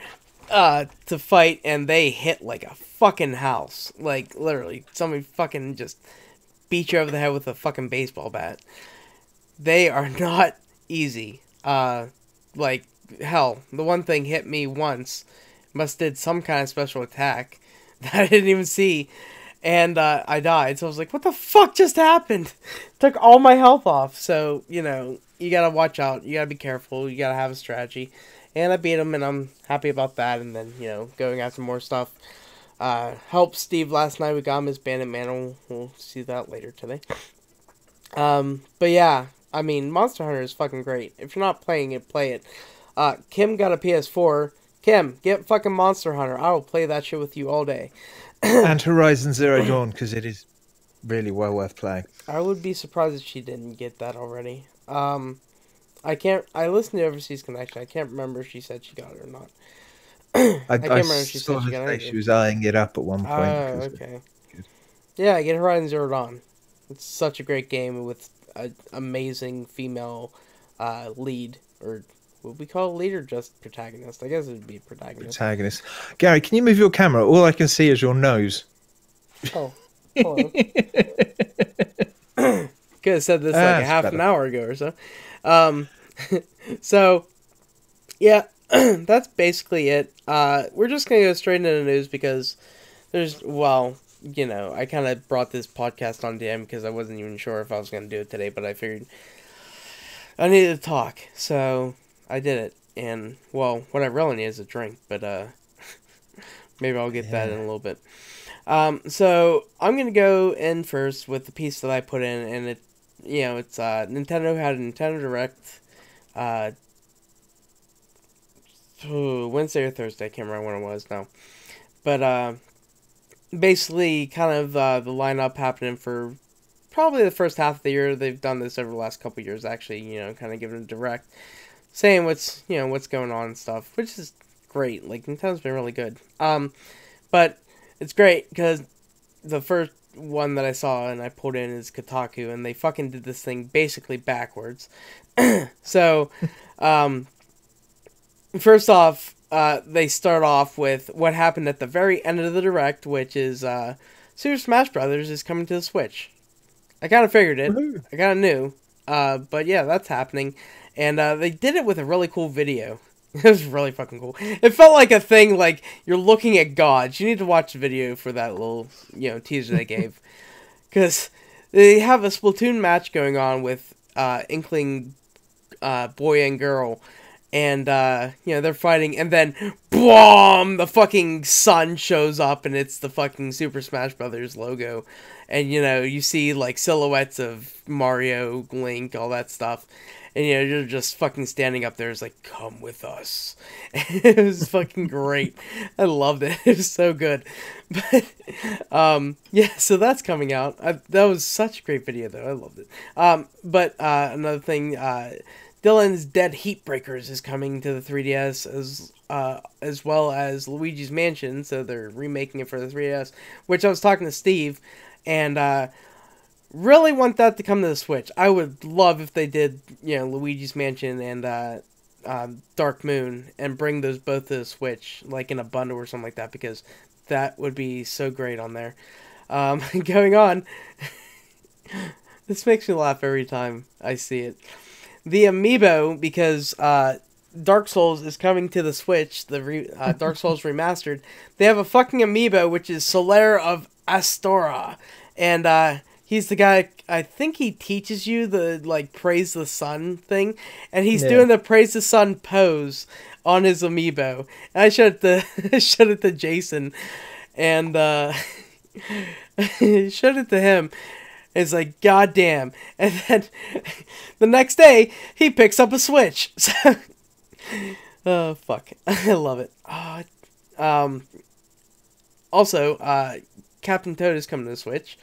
to fight, and they hit like a fucking house. Like, literally, somebody fucking just beat you over the head with a fucking baseball bat. They are not easy. Like, hell, the one thing hit me once. Must did some kind of special attack that I didn't even see. And I died. So I was like, what the fuck just happened? Took all my health off. So, you know, you gotta watch out. You gotta be careful. You gotta have a strategy. And I beat him, and I'm happy about that. And then, you know, going after more stuff. Helped Steve last night. We got him his Bandit Mantle. We'll see that later today. But yeah, I mean, Monster Hunter is fucking great. If you're not playing it, play it. Kim got a PS4. Kim, get fucking Monster Hunter. I will play that shit with you all day. And Horizon Zero Dawn, because it is really well worth playing. I would be surprised if she didn't get that already. I listened to Overseas Connection. I can't remember if she said she got it or not. I can't remember if she said she got it. She was eyeing it up at one point. Oh, okay. Yeah, get Horizon Zero Dawn. It's such a great game with an amazing female lead, or would we call it lead or just protagonist? I guess it would be protagonist. Gary, can you move your camera? All I can see is your nose. Oh, hello. Could have said this like a half an hour ago or so. So, yeah, that's basically it. We're just going to go straight into the news because you know, I kind of brought this podcast on DM because I wasn't even sure if I was going to do it today, but I figured I needed to talk, so I did it. And, well, what I really need is a drink, but maybe I'll get that in a little bit. So I'm going to go in first with the piece that I put in, and it's Nintendo had a Nintendo Direct Wednesday or Thursday, I can't remember when it was now. But basically kind of the lineup happening for probably the first half of the year. They've done this over the last couple of years, actually, you know, kind of giving a direct, saying what's going on and stuff, which is great. Like, Nintendo's been really good. But it's great because the first one that I saw and I pulled in is Kotaku, and they fucking did this thing basically backwards. So, first off, they start off with what happened at the very end of the Direct, which is Super Smash Brothers is coming to the Switch. I kind of figured it. Woo-hoo. I kind of knew. But yeah, that's happening. And they did it with a really cool video. It was really fucking cool. It felt like a thing, like, you're looking at gods. You need to watch the video for that little, teaser they gave. Because they have a Splatoon match going on with Inkling boy and girl. And, they're fighting, and then, BOOM! The fucking sun shows up, and it's the fucking Super Smash Brothers logo. And, you see, like, silhouettes of Mario, Link, all that stuff. And, you're just fucking standing up there. It's like, come with us. It was fucking great. I loved it. It was so good. But, yeah, so that's coming out. That was such a great video, though. I loved it. But another thing, Dylan's Dead Heat Breakers is coming to the 3DS as well as Luigi's Mansion. So they're remaking it for the 3DS, which I was talking to Steve, and really want that to come to the Switch. I would love if they did, Luigi's Mansion and Dark Moon, and bring those both to the Switch, like in a bundle or something like that, because that would be so great on there. Going on, this makes me laugh every time I see it. The Amiibo, because Dark Souls is coming to the Switch, the Dark Souls Remastered. They have a fucking Amiibo, which is Solaire of Astora, and he's the guy, I think he teaches you the, like, praise the sun thing, and he's doing the praise the sun pose on his Amiibo. And I showed it to Jason, and showed it to him. It's like, goddamn. And then the next day, he picks up a Switch. So, oh, fuck. I love it. Also, Captain Toad is coming to the Switch.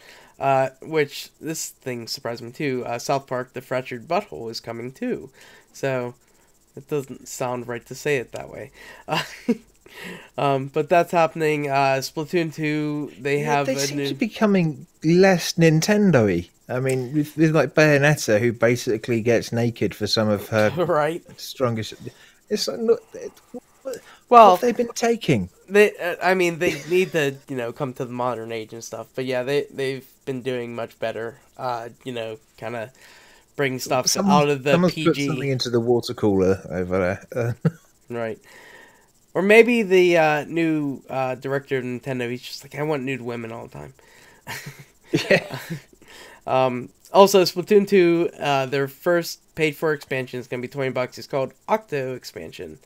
Which, this thing surprised me too. South Park, The Fractured Butthole is coming too. So, It doesn't sound right to say it that way. But that's happening. Splatoon 2, they have they a seem new... to be becoming less Nintendo-y. I mean, with like Bayonetta, who basically gets naked for some of her right. strongest. It's like, look, Well, what have they been taking? I mean, they need to, come to the modern age and stuff. But yeah, they've been doing much better. Kind of bring stuff out of the Someone's PG. put something into the water cooler over there. Right. Or maybe the new director of Nintendo, he's just like, I want nude women all the time. Yeah. Also, Splatoon 2, their first paid-for expansion is going to be $20. It's called Octo Expansion.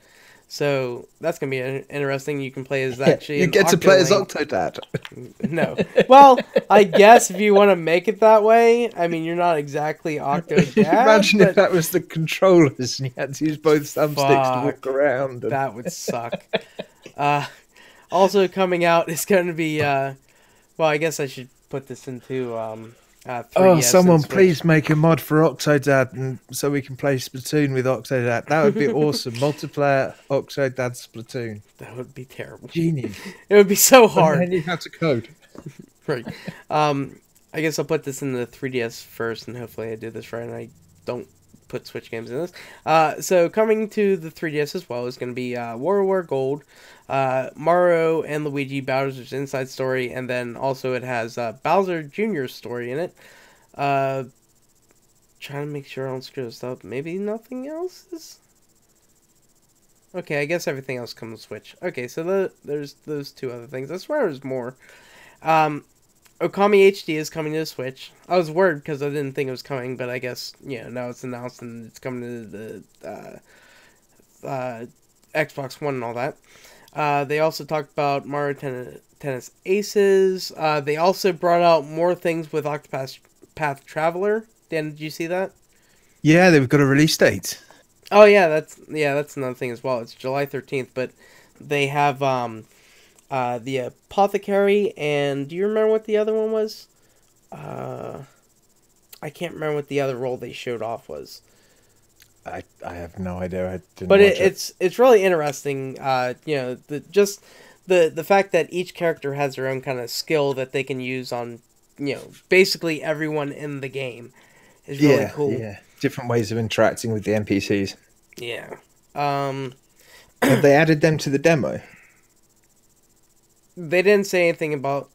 So that's going to be interesting. You can play as actually you get to play as Octodad. No. Well, I guess if you want to make it that way, I mean, you're not exactly Octodad. Imagine if that was the controllers and you had to use both thumbsticks to walk around. That would suck. Also coming out is going to be, well, I guess I should put this into 3DS someone please make a mod for Octodad and so we can play Splatoon with Octodad. That would be awesome. Multiplayer Octodad Splatoon. That would be terrible. Genius. It would be so hard. And then you have to code. Right. I guess I'll put this in the 3DS first, and hopefully I do this right, and I don't put Switch games in this. So coming to the 3DS as well is going to be WarioWare Gold, Mario and Luigi Bowser's Inside Story, and then also it has Bowser Jr.'s story in it. Trying to make sure I don't screw this up. Maybe nothing else is... Okay, I guess everything else comes with Switch. Okay, so there's those two other things. I swear there's more. Okami HD is coming to the Switch. I was worried because I didn't think it was coming, but I guess, now it's announced and it's coming to the Xbox One and all that. They also talked about Mario Tennis Aces. They also brought out more things with Octopath Traveler. Dan, did you see that? Yeah, they've got a release date. Oh yeah, that's another thing as well. It's July 13th, but they have the Apothecary, and do you remember what the other one was? I can't remember what the other role they showed off was. I have no idea. I didn't. But watch it's really interesting. The fact that each character has their own kind of skill that they can use on, basically everyone in the game is really cool. Yeah, different ways of interacting with the NPCs. Yeah. Have they added them to the demo? They didn't say anything about,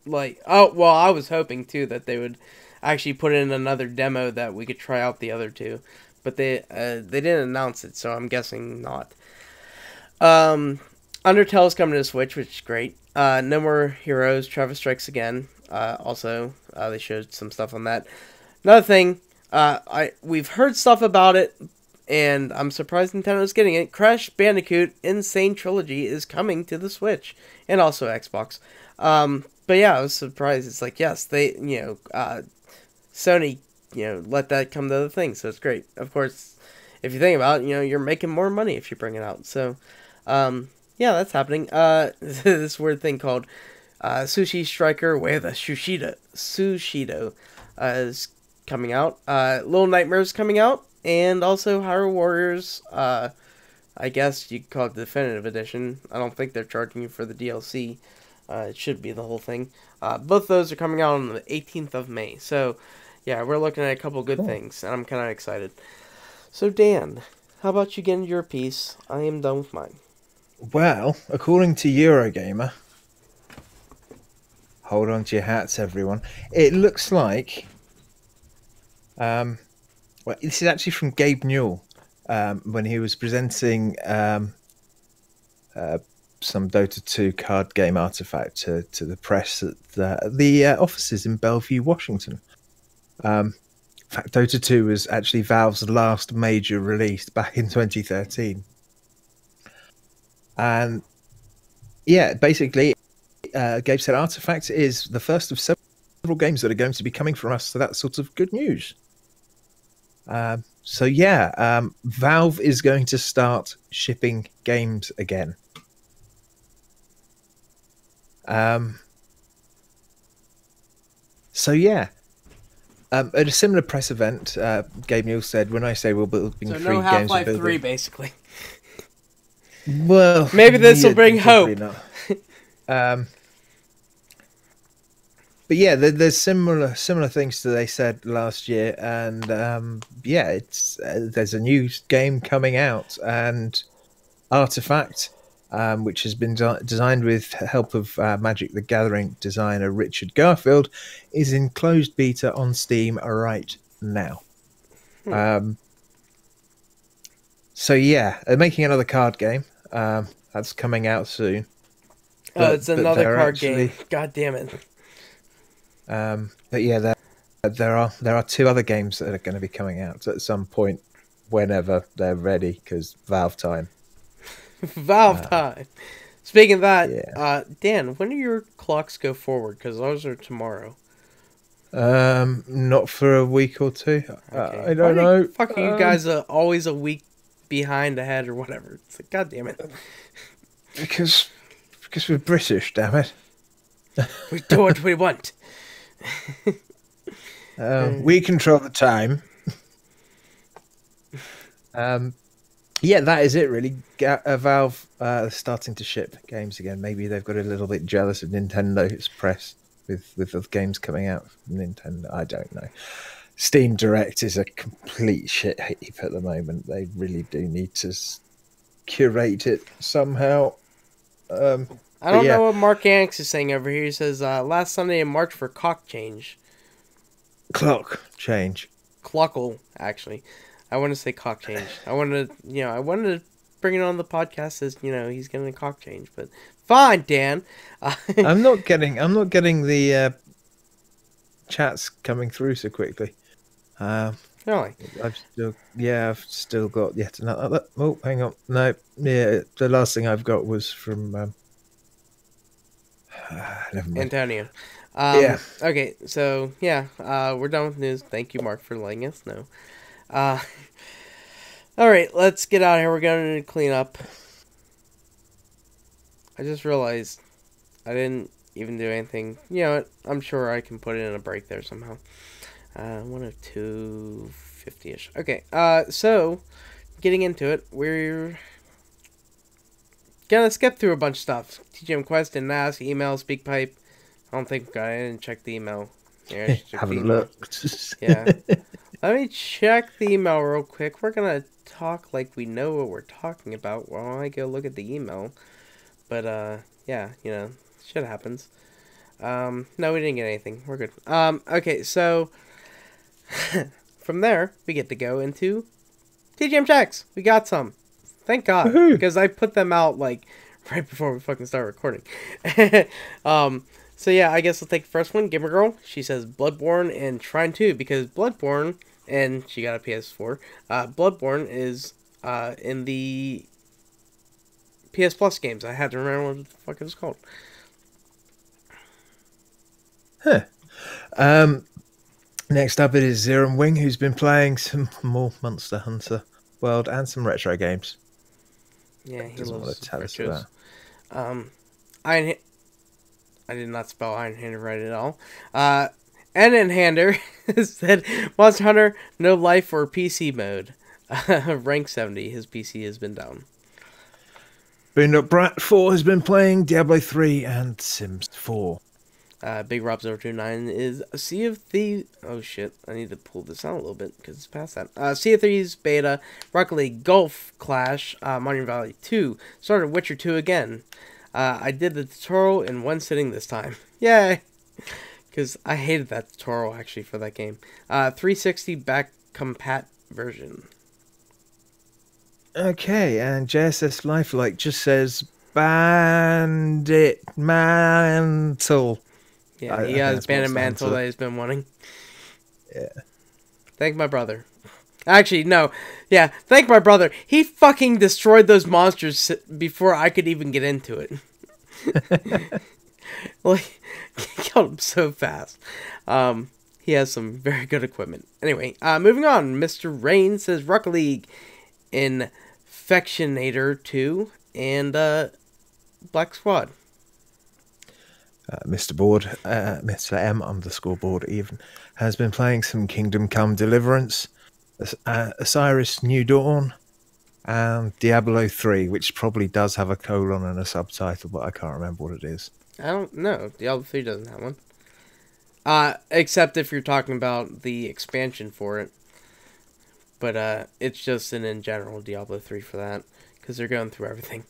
I was hoping too that they would actually put in another demo that we could try out the other two, but they didn't announce it, so I'm guessing not. Undertale's coming to the Switch, which is great. No More Heroes, Travis Strikes Again. Also, they showed some stuff on that. Another thing, we've heard stuff about it, and I'm surprised Nintendo's getting it. Crash Bandicoot Insane Trilogy is coming to the Switch, and also Xbox. But yeah, I was surprised. It's like, yes, they, Sony, let that come to the thing, so it's great. Of course, if you think about it, you're making more money if you bring it out. So, yeah, that's happening. This weird thing called Sushi Striker Way of the Sushido is coming out. Little Nightmares coming out, and also Hyrule Warriors. I guess you could call it the Definitive Edition. I don't think they're charging you for the DLC. It should be the whole thing. Both those are coming out on the 18th of May. So, yeah, we're looking at a couple good things, and I'm kind of excited. So, Dan, how about you get into your piece? I am done with mine. Well, according to Eurogamer, hold on to your hats, everyone. It looks like, well, this is actually from Gabe Newell when he was presenting some Dota 2 card game artifact to the press at the offices in Bellevue, Washington. In fact, Dota 2 was actually Valve's last major release back in 2013. And yeah, basically, Gabe said Artifact is the first of several games that are going to be coming from us, so that's sort of good news. So yeah, Valve is going to start shipping games again. So yeah, At a similar press event, Gabe Newell said, "When I say we're building So 3 no games, Half-Life we're 3, building." basically. Well, Maybe this will bring hope. Not. But yeah, there's similar things to they said last year, and yeah, it's there's a new game coming out, and Artifact, which has been designed with help of Magic the Gathering designer Richard Garfield, is in closed beta on Steam right now. So yeah, they're making another card game. That's coming out soon. It's another card game. God damn it. But yeah, there are 2 other games that are going to be coming out at some point, whenever they're ready, because Valve time. Valve time. Speaking of that, yeah. Dan, when do your clocks go forward? Because those are tomorrow. Not for a week or 2. Okay. I don't know. Fuck you guys are always a week behind ahead or whatever. It's like, God damn it. Because we're British, damn it. We do what we want. We control the time. Yeah, that is it really. Valve starting to ship games again. Maybe they've got a little bit jealous of Nintendo's press with the games coming out from Nintendo. I don't know. Steam Direct is a complete shit heap at the moment. They really do need to curate it somehow. I don't know what Mark Yanks is saying over here. He says, last Sunday in March for clock change. Clock change. Clockle, actually. I want to say cock change. I wanted to bring it on the podcast as, he's getting a cock change, but fine, Dan. I'm not getting the chats coming through so quickly. Really? I've still got yet another. Oh, hang on. No, yeah, the last thing I've got was from never mind. Antonio. Yeah. Okay, so yeah, we're done with news. Thank you, Mark, for letting us know. All right, let's get out of here. We're going to clean up. I just realized I didn't even do anything. You know what? I'm sure I can put it in a break there somehow. 102.50-ish. Okay, so getting into it, we're gonna skip through a bunch of stuff. TGM Quest didn't ask, email, SpeakPipe. I didn't check the email. Yeah, haven't looked. Yeah. Let me check the email real quick. We're gonna talk like we know what we're talking about while I go look at the email. But, yeah, shit happens. No, we didn't get anything. We're good. Okay, so from there, we get to go into TGM checks. We got some. Thank God. Woohoo. Because I put them out, like, right before we fucking start recording. So yeah, I guess I'll take the first one. Gamer Girl, she says Bloodborne and Shrine 2, because Bloodborne, and she got a PS4, Bloodborne is in the PS Plus games. I had to remember what the fuck it was called. Huh. Next up it is Zerum Wing, who's been playing some more Monster Hunter World and some retro games. Yeah, he doesn't loves want to tell us retros. about. I did not spell Iron Hander right at all. Enan Hander said, Monster Hunter, no life or PC mode. Rank 70, his PC has been down. Boondock Brat 4 has been playing Diablo 3 and Sims 4. Big Rob 029 is Sea of Thieves. Oh shit, I need to pull this out a little bit because it's past that. Sea of Thieves beta, Rocket League Golf Clash, Monument Valley 2, started Witcher 2 again. I did the tutorial in one sitting this time. Yay! Because I hated that tutorial actually for that game. 360 back compat version. Okay, and JSS Lifelike just says Bandit Mantle. Yeah, he has Bandit Mantle that he's been wanting. Yeah. Thank my brother. Actually, no. Yeah, thank my brother. He fucking destroyed those monsters before I could even get into it. Like, he killed him so fast. He has some very good equipment. Anyway, moving on. Mr. Rain says Rocket League Infectionator 2 and Black Squad. Mr. Board, Mr. M underscore board even, has been playing some Kingdom Come Deliverance, Osiris New Dawn, and Diablo 3, which probably does have a colon and a subtitle, but I can't remember what it is. I don't know. Diablo 3 doesn't have one. Except if you're talking about the expansion for it. But it's just an in general Diablo 3 for that, because they're going through everything.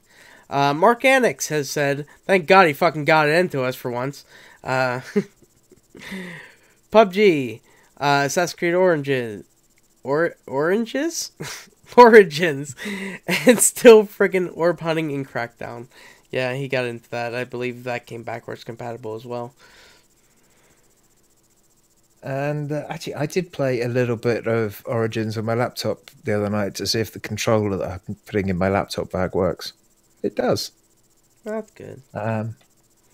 Mark Annex has said, thank God he fucking got it into us for once. PUBG, Assassin's Creed Oranges, Origins, and still friggin' orb hunting in Crackdown. Yeah, he got into that. I believe that came backwards compatible as well. And actually, I did play a little bit of Origins on my laptop the other night to see if the controller that I'm putting in my laptop bag works. It does. That's good. And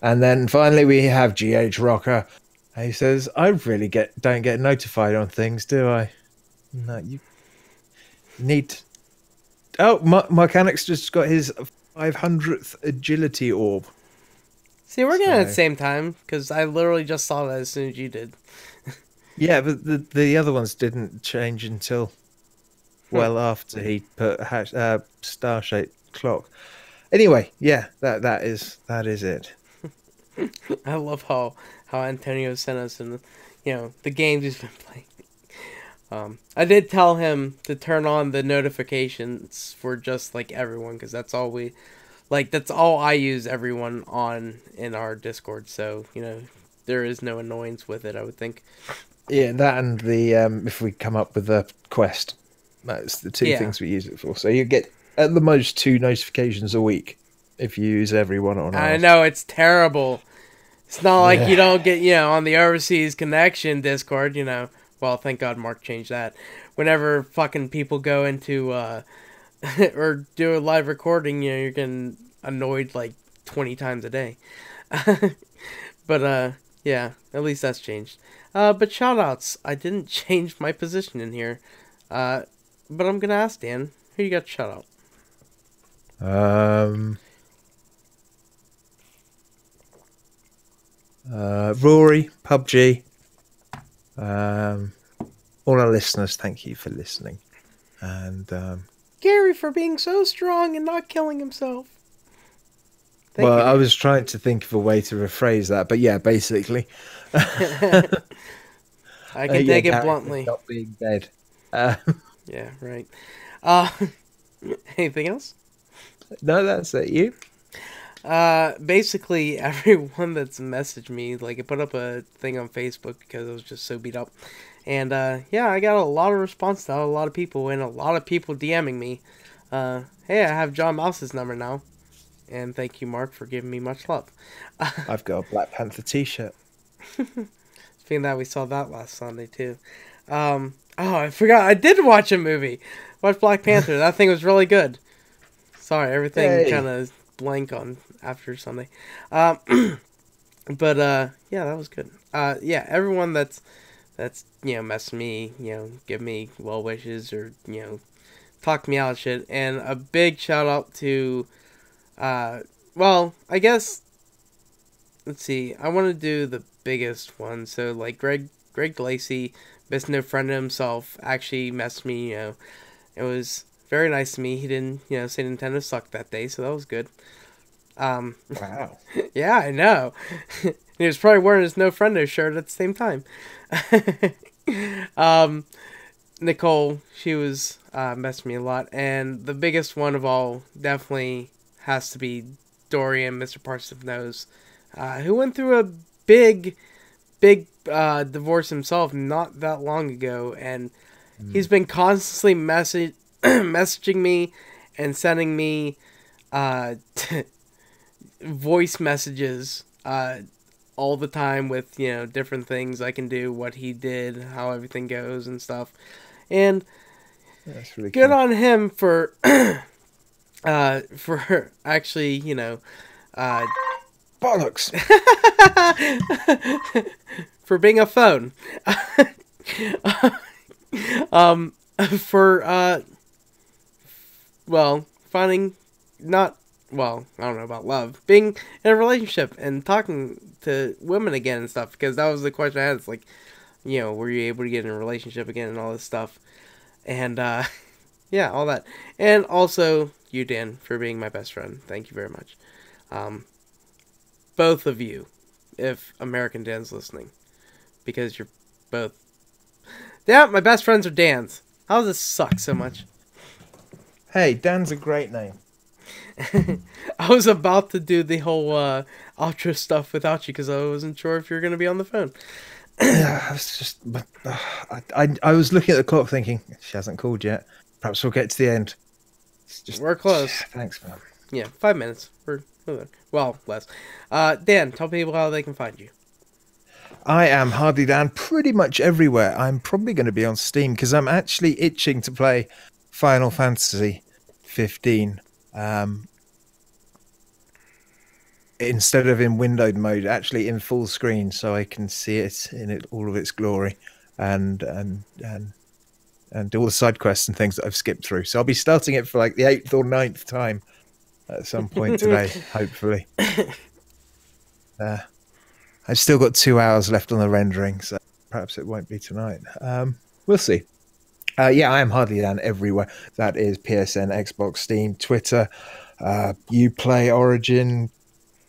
then finally we have GH Rocker. He says, I really don't get notified on things, do I? No, you need... Oh, Mechanics just got his 500th agility orb. See, we're getting it at the same time, because I literally just saw that as soon as you did. Yeah, but the other ones didn't change until well after he put star-shaped clock. Anyway, yeah, that is it. I love how Antonio sent us and the games he's been playing. I did tell him to turn on the notifications for just like everyone, because that's all that's all I use everyone on in our Discord. So there is no annoyance with it, I would think. Yeah, that and the if we come up with a quest, that's the two things we use it for. So you get at the most 2 notifications a week if you use everyone on ours. I know, it's terrible. It's not like you don't get, on the overseas connection Discord, Well, thank God Mark changed that. Whenever fucking people go into, or do a live recording, you're getting annoyed like 20 times a day. But, yeah, at least that's changed. But shoutouts, I didn't change my position in here. But I'm gonna ask Dan, who you got to shout out? Rory, PUBG, all our listeners, thank you for listening. And Gary for being so strong and not killing himself. Thank you. I was trying to think of a way to rephrase that, but yeah, basically. I can take it bluntly. Not being dead. Yeah, right. Anything else? No, that's it. You? Basically, everyone that's messaged me, like, I put up a thing on Facebook because I was just so beat up. And, yeah, I got a lot of response to a lot of people, and a lot of people DMing me. Hey, I have John Mouse's number now. And thank you, Mark, for giving me much love. I've got a Black Panther t-shirt. Speaking of that, we saw that last Sunday, too. Oh, I forgot. I did watch a movie. Watch Black Panther. That thing was really good. Sorry, everything kind of blank on after Sunday. But, yeah, that was good. Yeah, everyone that's messed me, give me well wishes or, talk me out of shit. And a big shout out to, well, I guess, let's see, I want to do the biggest one. So, like, Greg Lacey, Miss No Friend of himself, actually messaged me, It was very nice to me. He didn't, say Nintendo sucked that day, so that was good. Wow. Yeah, I know. He was probably wearing his No Friendo shirt at the same time. Nicole, she was messing me a lot, and the biggest one of all definitely has to be Dorian, Mr. Parsnip Nose, who went through a big divorce himself not that long ago, and he's been constantly messaging me and sending me voice messages all the time with different things I can do, what he did, how everything goes and stuff. And that's really good cool. on him for actually bollocks for being a phone. For finding not, well, I don't know about love, being in a relationship and talking to women again and stuff, because that was the question I had. It's like, were you able to get in a relationship again and all this stuff, and yeah, all that, and also you, Dan, for being my best friend. Thank you very much, both of you, if American Dan's listening, because you're both. Yeah, my best friends are Dan's. How does this suck so much? Hey, Dan's a great name. I was about to do the whole outro stuff without you because I wasn't sure if you were going to be on the phone. I was just, I was looking at the clock thinking, she hasn't called yet. Perhaps we'll get to the end. We're close. Thanks, man. Yeah, 5 minutes. Well, less. Dan, tell people how they can find you. I am Hardly Dan pretty much everywhere. I'm probably going to be on Steam because I'm actually itching to play Final Fantasy 15. Instead of in windowed mode, actually in full screen, so I can see it in all of its glory, and do all the side quests and things that I've skipped through. So I'll be starting it for like the 8th or 9th time at some point today, hopefully. I've still got 2 hours left on the rendering, so perhaps it won't be tonight. We'll see. Yeah, I am Hardly Dan everywhere. That is PSN, Xbox, Steam, Twitter, Uplay, Origin,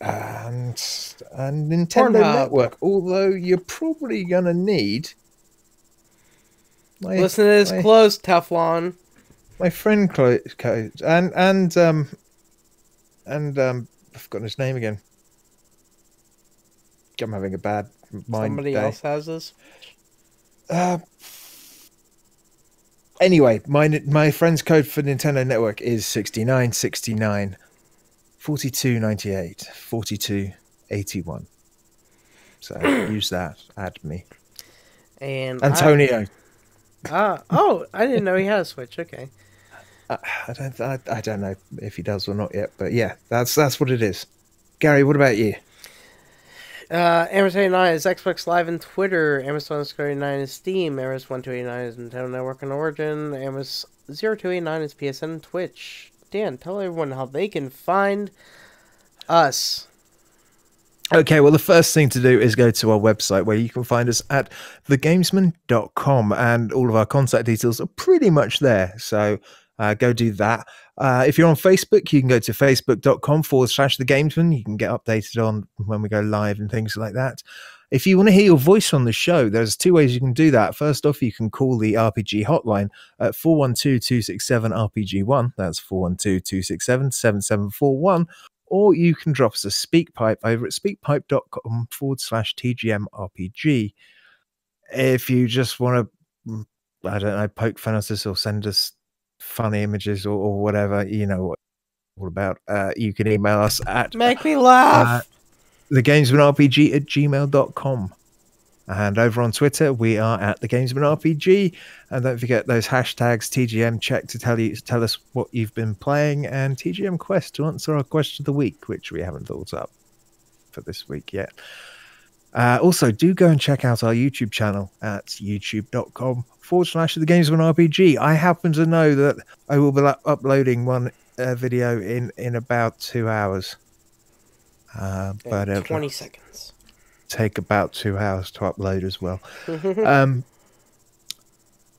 and Nintendo Network. Although you're probably gonna need listen to this close, Teflon. My friend code and I've forgotten his name again. I'm having a bad mind. Somebody else has this. Anyway, my friend's code for Nintendo Network is 6969 4298 4281. So use that. Add me. And Antonio. I didn't know he had a Switch. Okay. I don't know if he does or not yet, but yeah, that's what it is. Gary, what about you? Amos89 is Xbox Live and Twitter. Amos189 is Steam. Amos1289 is Nintendo Network and Origin. Amos0289 is PSN and Twitch. Dan, tell everyone how they can find us. Okay, well, the first thing to do is go to our website where you can find us at thegamesman.com, and all of our contact details are pretty much there. So go do that. If you're on Facebook, you can go to facebook.com/thegamesman. You can get updated on when we go live and things like that. If you want to hear your voice on the show, there's 2 ways you can do that. First off, you can call the RPG hotline at 412-267-RPG1. That's 412-267-7741. Or you can drop us a SpeakPipe over at speakpipe.com/TGMRPG. If you just want to, I don't know, poke fun at us or send us funny images or whatever, you know what all about, you can email us at make me laugh thegamesmanrpg@gmail.com, and over on Twitter we are at thegamesmanrpg, and don't forget those hashtags TGM check to tell us what you've been playing, and TGM quest to answer our question of the week, which we haven't thought up for this week yet. Also, do go and check out our YouTube channel at youtube.com/thegamesmanrpg. I happen to know that I will be uploading one video in about 2 hours. But 20 seconds. Take about 2 hours to upload as well.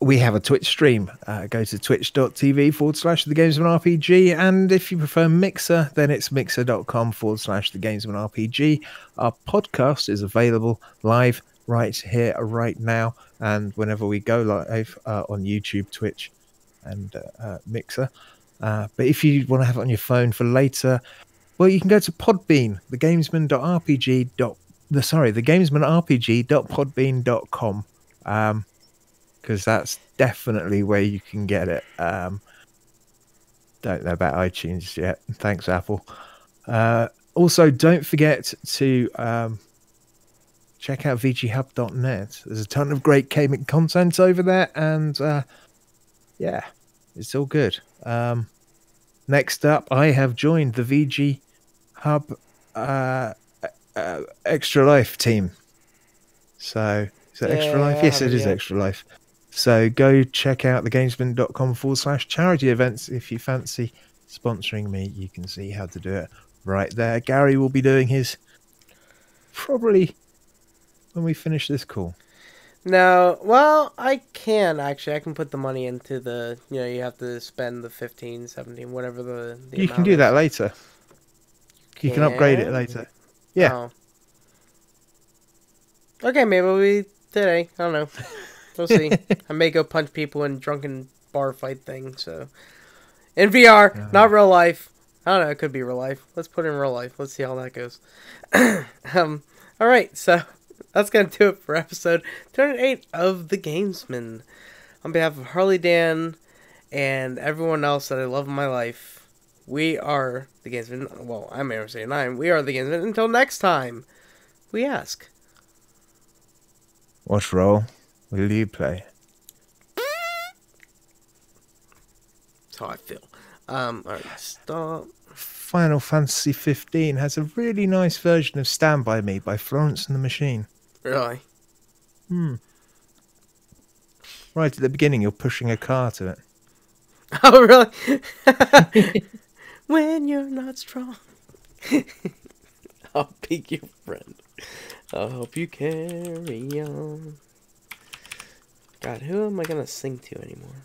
We have a Twitch stream. Go to twitch.tv/thegamesmanrpg, and if you prefer Mixer, then it's mixer.com/thegamesmanrpg. Our podcast is available live right here, right now, and whenever we go live on YouTube, Twitch, and Mixer. But if you want to have it on your phone for later, well, you can go to Podbean, thegamesmanrpg.podbean.com, because that's definitely where you can get it. Don't know about iTunes yet. Thanks, Apple. Also, don't forget to check out vghub.net. There's a ton of great gaming content over there, and yeah, it's all good. Next up, I have joined the VG Hub Extra Life team. So, is that Extra Life? Yes, it is Extra Life. So go check out thegamesman.com/charity events. If you fancy sponsoring me, you can see how to do it right there. Gary will be doing his probably when we finish this call. No, well, I can actually. I can put the money into the, you have to spend the 15, 17, whatever the You amount can do is. that later. You can upgrade it later. Yeah. Oh. Okay, maybe it'll be today. I don't know. We'll see. I may go punch people in drunken bar fight thing, so. In VR, not real life. I don't know, it could be real life. Let's put it in real life. Let's see how that goes. Alright, so that's going to do it for episode 208 of The Gamesman. On behalf of Harley Dan and everyone else that I love in my life, we are The Gamesman. Well, I'm Aaron9. We are The Gamesman. Until next time, we ask. What role will you play? That's how I feel. Alright, stop. Final Fantasy 15 has a really nice version of Stand By Me by Florence and the Machine. Really? Right at the beginning, you're pushing a car to it. Oh, really? When you're not strong, I'll be your friend. I'll help you carry on. God, who am I gonna sing to anymore?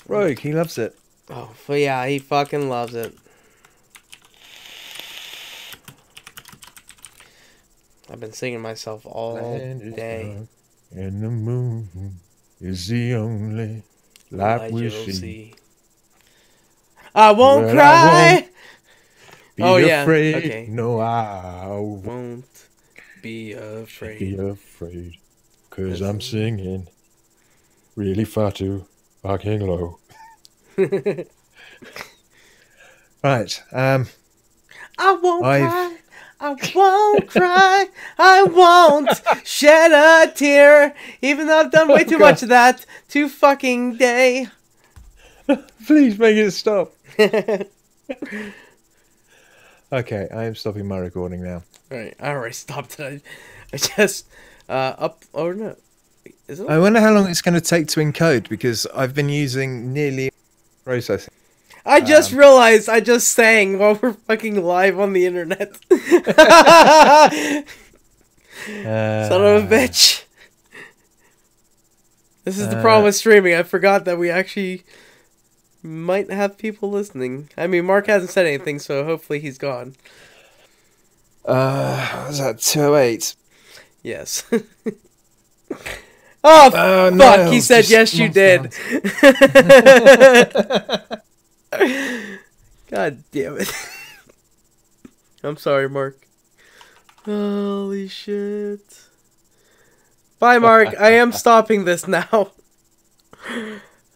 Rogue, he loves it. Oh, but yeah, he fucking loves it. I've been singing myself all day. And the moon is the only light we'll see. I won't cry. Be afraid. Okay. No, I won't be afraid. Be afraid. 'Cause I'm singing really far too fucking low. Right. I won't cry. I won't cry. I won't shed a tear. Even though I've done way too much of that to fucking day. Please make it stop. Okay, I am stopping my recording now. Alright, I already stopped it. I just up. Oh no. Is it? I wonder how long it's going to take to encode because I've been using nearly processing. I just realized I just sang while we're fucking live on the internet. Son of a bitch. This is the problem with streaming. I forgot that we actually might have people listening. I mean, Mark hasn't said anything, so hopefully he's gone. Was that 208? Yes. Oh, fuck! No, he said yes, you did. God damn it. I'm sorry, Mark. Holy shit. Bye, Mark. I am stopping this now.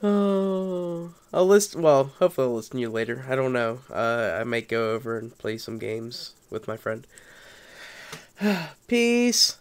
Oh, I'll listen. Well, hopefully I'll listen to you later. I don't know. I might go over and play some games with my friend. Peace.